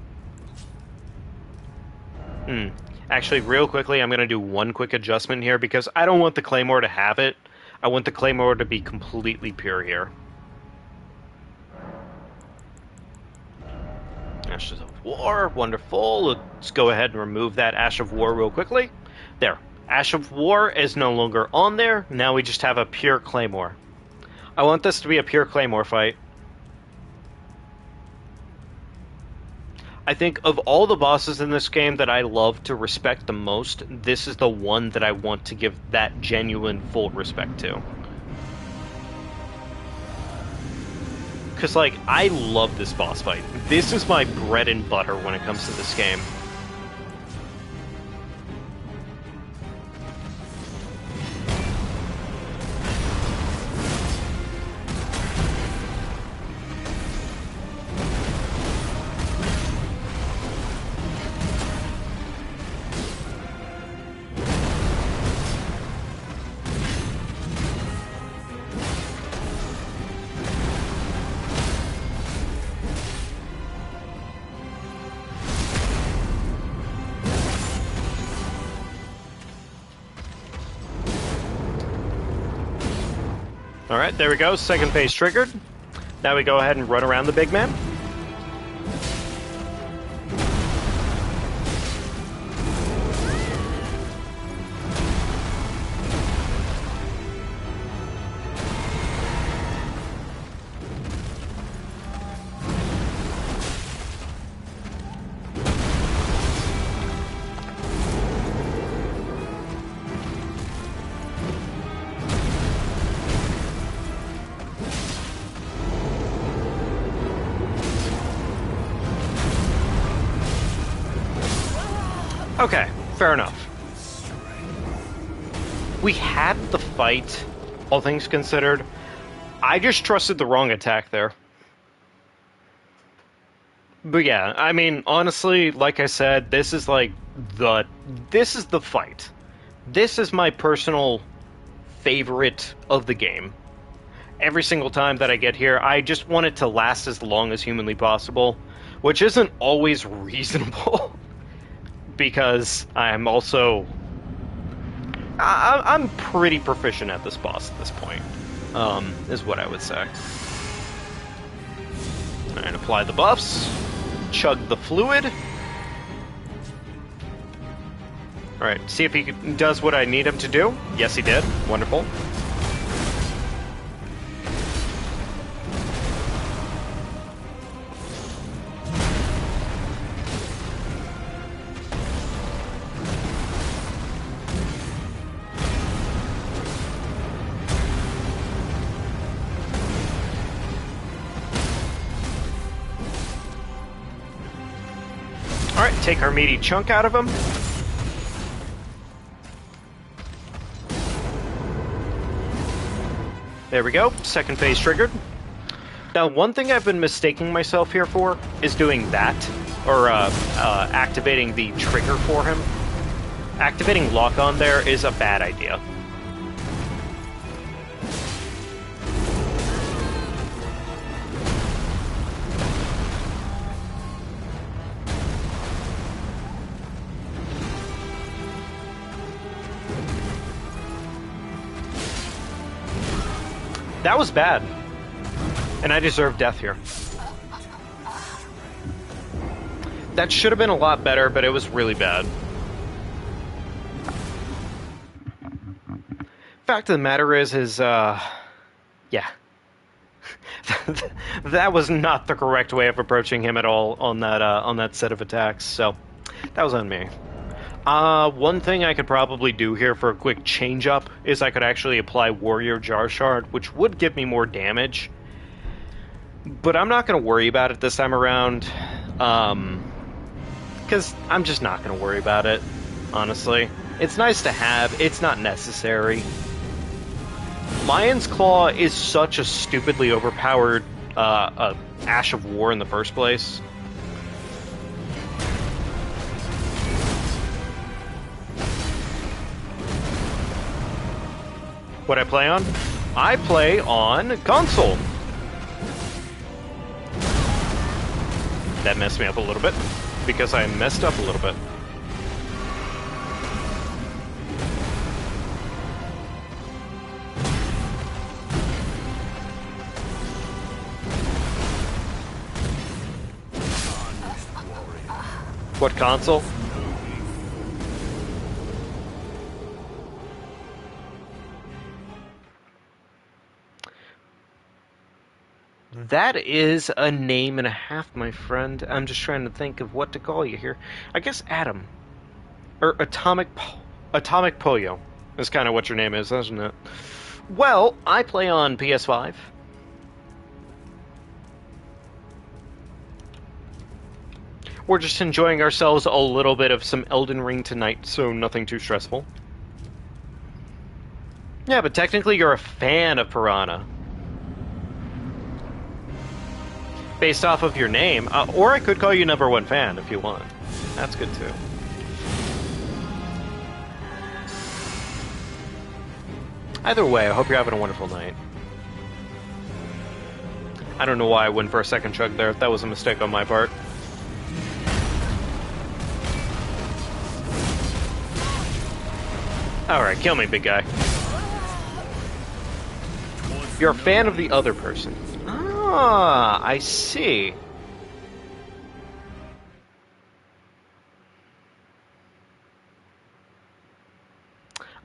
Speaker 1: Actually, real quickly, I'm going to do one quick adjustment here because I don't want the Claymore to have it. I want the Claymore to be completely pure here. Ashes of War, wonderful. Let's go ahead and remove that Ash of War real quickly. There. Ash of War is no longer on there. Now we just have a pure Claymore. I want this to be a pure Claymore fight. I think of all the bosses in this game that I love to respect the most, this is the one that I want to give that genuine full respect to. Because, like, I love this boss fight. This is my bread and butter when it comes to this game. Alright, there we go. Second phase triggered. Now we go ahead and run around the big man. Okay, fair enough. We had the fight, all things considered. I just trusted the wrong attack there. But yeah, I mean, honestly, like I said, this is like this is the fight. This is my personal favorite of the game. Every single time that I get here, I just want it to last as long as humanly possible, which isn't always reasonable. Because I'm also... I'm pretty proficient at this boss at this point, is what I would say. Alright, apply the buffs. Chug the fluid. Alright, see if he does what I need him to do. Yes, he did. Wonderful. Alright, take our meaty chunk out of him. There we go, second phase triggered. Now, one thing I've been mistaking myself here for is doing that, or activating the trigger for him. Activating lock-on there is a bad idea. That was bad. And I deserve death here. That should have been a lot better, but it was really bad. Fact of the matter is yeah. That was not the correct way of approaching him at all on that set of attacks, so that was on me. One thing I could probably do here for a quick change-up is I could actually apply Warrior Jar Shard, which would give me more damage. But I'm not going to worry about it this time around, because I'm just not going to worry about it, honestly. It's nice to have, it's not necessary. Lion's Claw is such a stupidly overpowered Ash of War in the first place. What I play on? I play on console. That messed me up a little bit, because I messed up a little bit. What console? That is a name and a half, my friend. I'm just trying to think of what to call you here. I guess Atom. Or Atomic Pollo is kind of what your name is, isn't it? Well, I play on PS5. We're just enjoying ourselves a little bit of some EldenRing tonight, so nothing too stressful. Yeah, but technically you're a fan of Piranha. Based off of your name. Or I could call you #1 fan if you want. That's good too. Either way, I hope you're having a wonderful night. I don't know why I went for a second chug there. That was a mistake on my part. Alright, kill me, big guy. You're a fan of the other person. Ah, I see.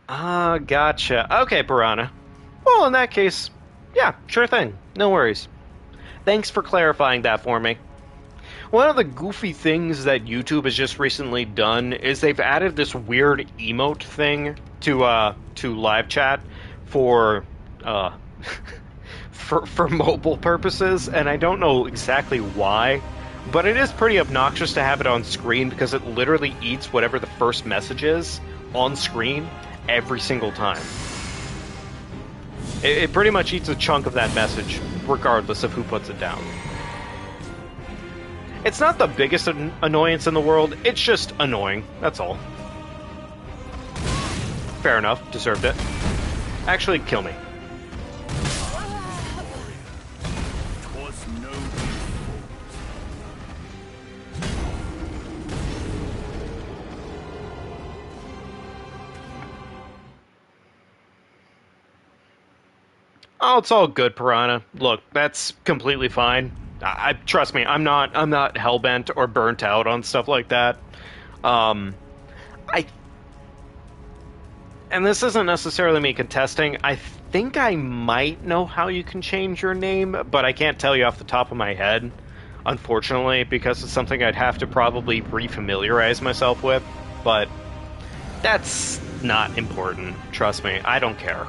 Speaker 1: Ah, gotcha. Okay, Piranha. Well, in that case, yeah, sure thing. No worries. Thanks for clarifying that for me. One of the goofy things that YouTube has just recently done is they've added this weird emote thing to live chat for for mobile purposes, and I don't know exactly why, but it is pretty obnoxious to have it on screen because it literally eats whatever the first message is on screen every single time. It pretty much eats a chunk of that message, regardless of who puts it down. It's not the biggest annoyance in the world, it's just annoying, that's all. Fair enough, deserved it. Actually, kill me. Oh, it's all good, Piranha. Look, that's completely fine. I trust me, I'm not hellbent or burnt out on stuff like that. And this isn't necessarily me contesting. I think I might know how you can change your name, but I can't tell you off the top of my head, unfortunately, because it's something I'd have to probably refamiliarize myself with. But that's not important. Trust me, I don't care.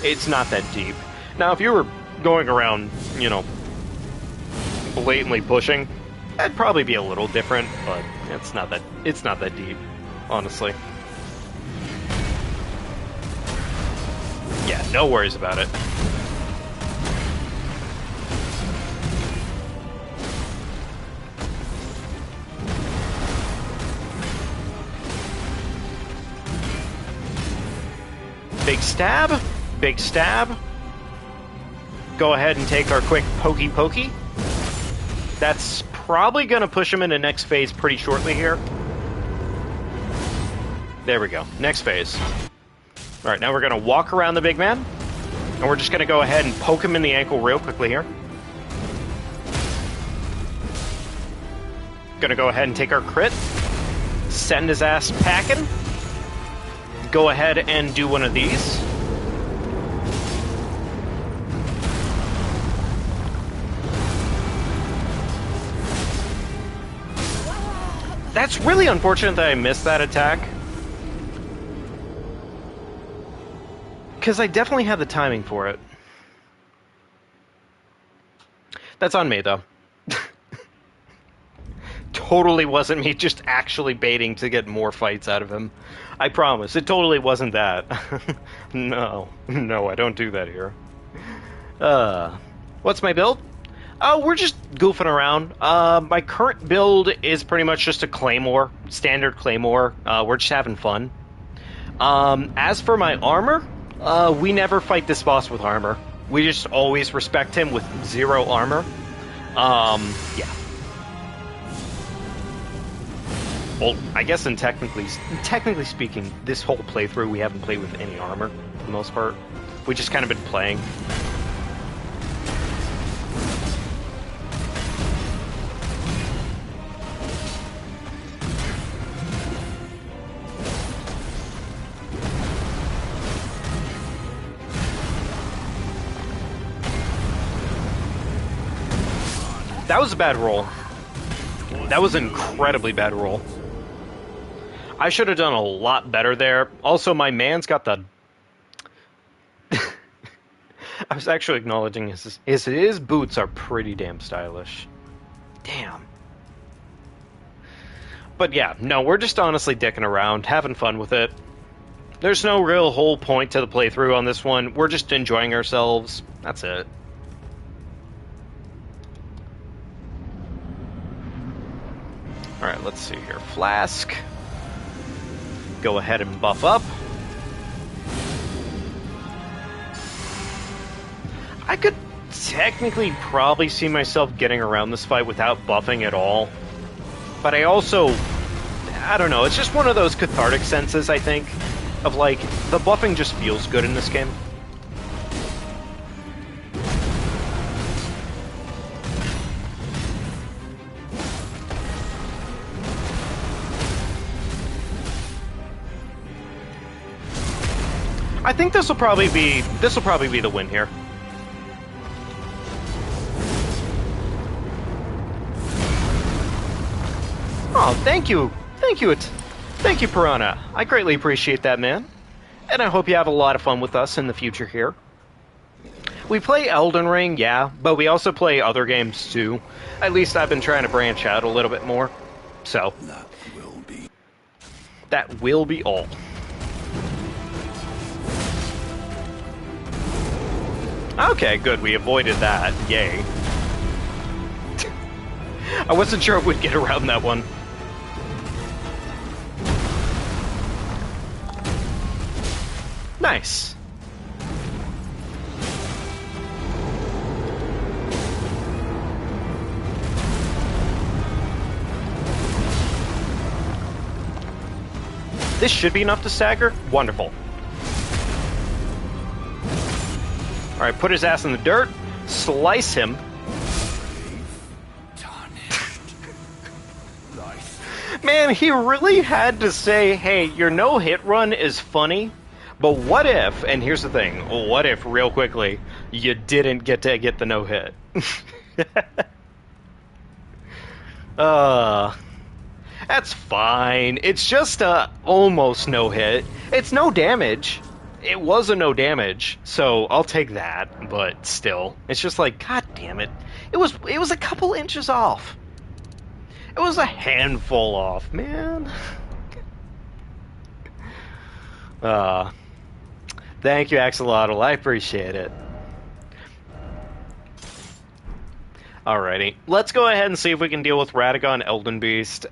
Speaker 1: It's not that deep. Now, if you were going around, you know, blatantly pushing, that'd probably be a little different, but it's not that deep, honestly. Yeah, no worries about it. Big stab. Big stab. Go ahead and take our quick pokey pokey. That's probably going to push him into next phase pretty shortly here. There we go. Next phase. Alright, now we're going to walk around the big man. And we're just going to go ahead and poke him in the ankle real quickly here. Going to go ahead and take our crit. Send his ass packing. Go ahead and do one of these. That's really unfortunate that I missed that attack. Because I definitely had the timing for it. That's on me, though. totally wasn't me just actually baiting to get more fights out of him. I promise. It totally wasn't that. No, I don't do that here. What's my build? Oh, we're just goofing around. My current build is pretty much just a claymore, standard claymore. We're just having fun. As for my armor, we never fight this boss with armor. We just always respect him with 0 armor. Yeah. Well, I guess technically speaking, this whole playthrough we haven't played with any armor, for the most part. We just kind of been playing. That was a bad roll. That was an incredibly bad roll. I should have done a lot better there. Also, my man's got the... I was actually acknowledging his boots are pretty damn stylish. Damn. But yeah, no, we're just honestly dicking around, having fun with it. There's no real whole point to the playthrough on this one. We're just enjoying ourselves. That's it. Alright, let's see here. Flask. Go ahead and buff up. I could technically probably see myself getting around this fight without buffing at all. But I also... I don't know, it's just one of those cathartic senses, I think. Of like, the buffing just feels good in this game. I think this will probably be the win here. Oh, thank you, Piranha. I greatly appreciate that, man. And I hope you have a lot of fun with us in the future here. We play EldenRing, yeah, but we also play other games too. At least I've been trying to branch out a little bit more. So that will be all. Okay, good. We avoided that. Yay. I wasn't sure if we'd get around that one. Nice. This should be enough to stagger. Wonderful. Alright, put his ass in the dirt, slice him. Man, he really had to say, hey, your no-hit run is funny, but what if, and here's the thing, what if, real quickly, you didn't get to get the no-hit? That's fine. It's just a almost no-hit. It's no damage. It was a no damage, so I'll take that, but still. It's just like, god damn it. It was a couple inches off. It was a handful off, man. Thank you, Axolotl. I appreciate it. Alrighty, let's go ahead and see if we can deal with Radagon Elden Beast.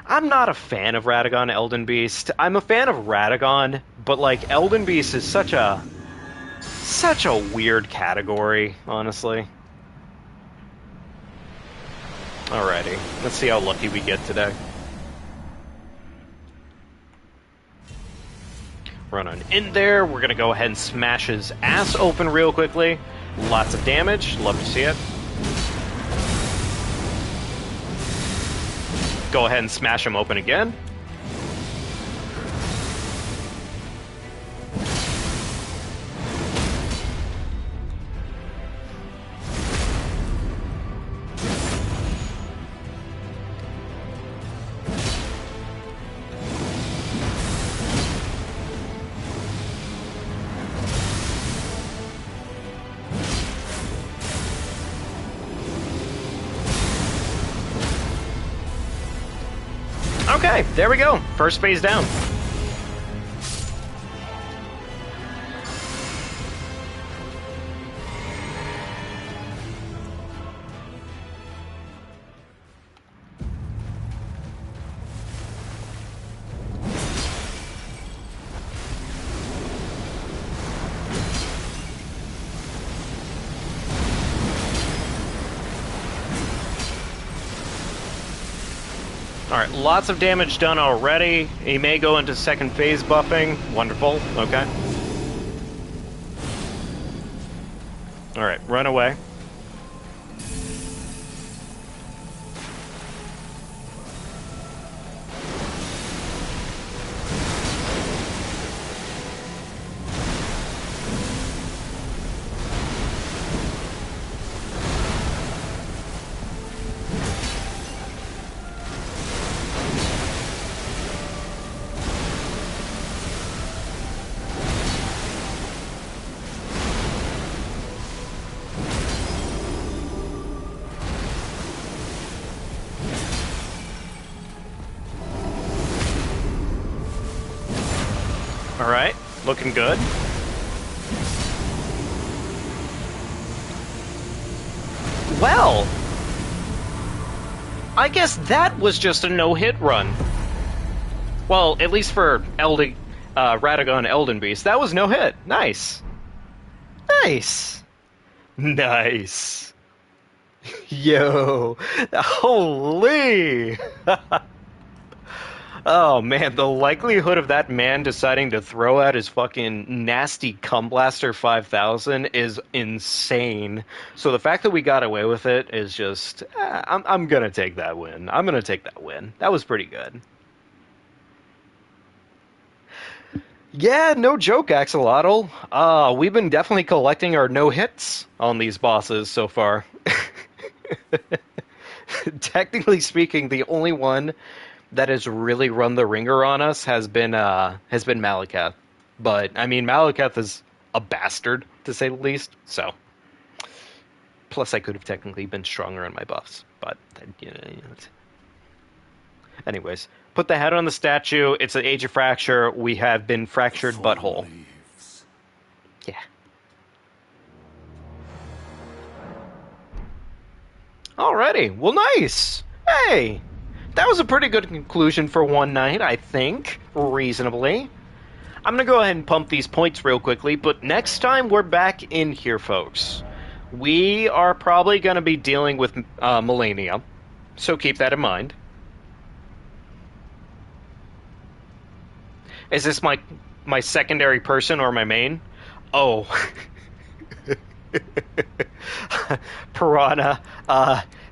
Speaker 1: I'm not a fan of Radagon Elden Beast. I'm a fan of Radagon, but like Elden Beast is such a weird category, honestly. Alrighty, let's see how lucky we get today. Run on in there. We're gonna go ahead and smash his ass open real quickly. Lots of damage. Love to see it. Go ahead and smash him open again. Okay, there we go. First phase down. Alright, lots of damage done already. He may go into second phase buffing. Wonderful. Okay. Alright, run away. Alright, looking good. Well, I guess that was just a no-hit run. Well, at least for Radagon Elden Beast, that was no hit. Nice. Nice. Nice. Yo. Holy. Oh man, the likelihood of that man deciding to throw out his fucking nasty Cum Blaster 5000 is insane. So the fact that we got away with it is just... I'm gonna take that win. I'm gonna take that win. That was pretty good. Yeah, no joke, Axolotl. We've been definitely collecting our no-hits on these bosses so far. Technically speaking, the only one that has really run the ringer on us has been Malakath. But I mean, Malakath is a bastard to say the least. So, plus I could have technically been stronger in my buffs, but you know. Anyways, put the head on the statue. It's an Age of Fracture. We have been fractured butthole. Yeah. Alrighty. Well, nice. Hey. That was a pretty good conclusion for one night, I think, reasonably. I'm going to go ahead and pump these points real quickly, but next time we're back in here, folks. We are probably going to be dealing with Melania, so keep that in mind. Is this my secondary person or my main? Oh. Piranha,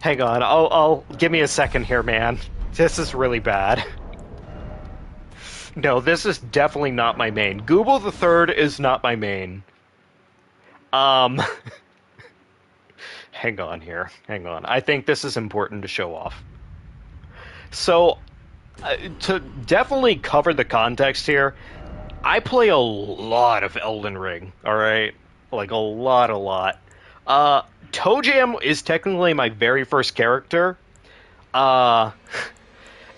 Speaker 1: hang on, I'll give me a second here, man. This is really bad. No, this is definitely not my main. Google the Third is not my main. Hang on here, hang on. I think this is important to show off. So, to definitely cover the context here, I play a lot of Elden Ring, alright? Like, a lot. Toe Jam is technically my very first character.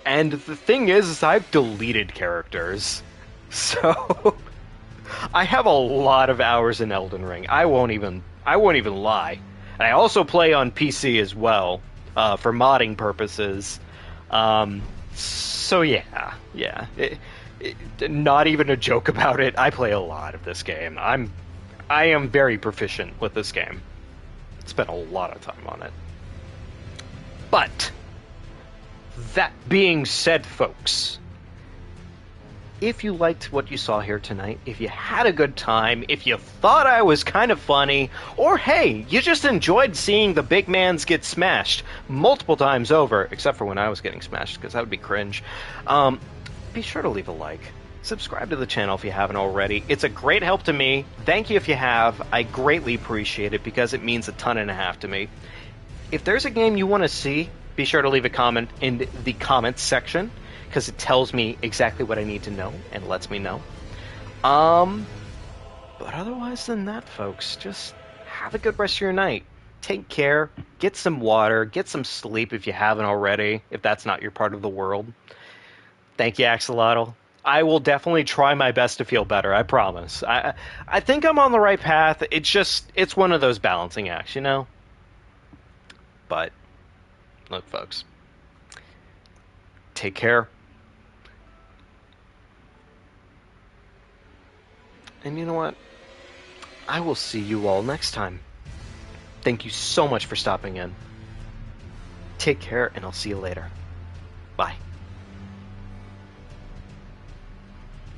Speaker 1: And the thing is I've deleted characters. So, I have a lot of hours in Elden Ring. I won't even lie. And I also play on PC as well, for modding purposes. So yeah. Not even a joke about it. I play a lot of this game. I am very proficient with this game. Spent a lot of time on it. But, that being said, folks, if you liked what you saw here tonight, if you had a good time, if you thought I was kind of funny, or hey, you just enjoyed seeing the big mans get smashed multiple times over, except for when I was getting smashed, because that would be cringe, be sure to leave a like. Subscribe to the channel if you haven't already. It's a great help to me. Thank you if you have. I greatly appreciate it because it means a ton and a half to me. If there's a game you want to see, be sure to leave a comment in the comments section because it tells me exactly what I need to know and lets me know. But otherwise than that, folks, just have a good rest of your night. Take care. Get some water. Get some sleep if you haven't already, if that's not your part of the world. Thank you, Axolotl. I will definitely try my best to feel better. I promise. I think I'm on the right path. It's one of those balancing acts, you know. But look, folks, take care. And you know what? I will see you all next time. Thank you so much for stopping in. Take care, and I'll see you later. Bye.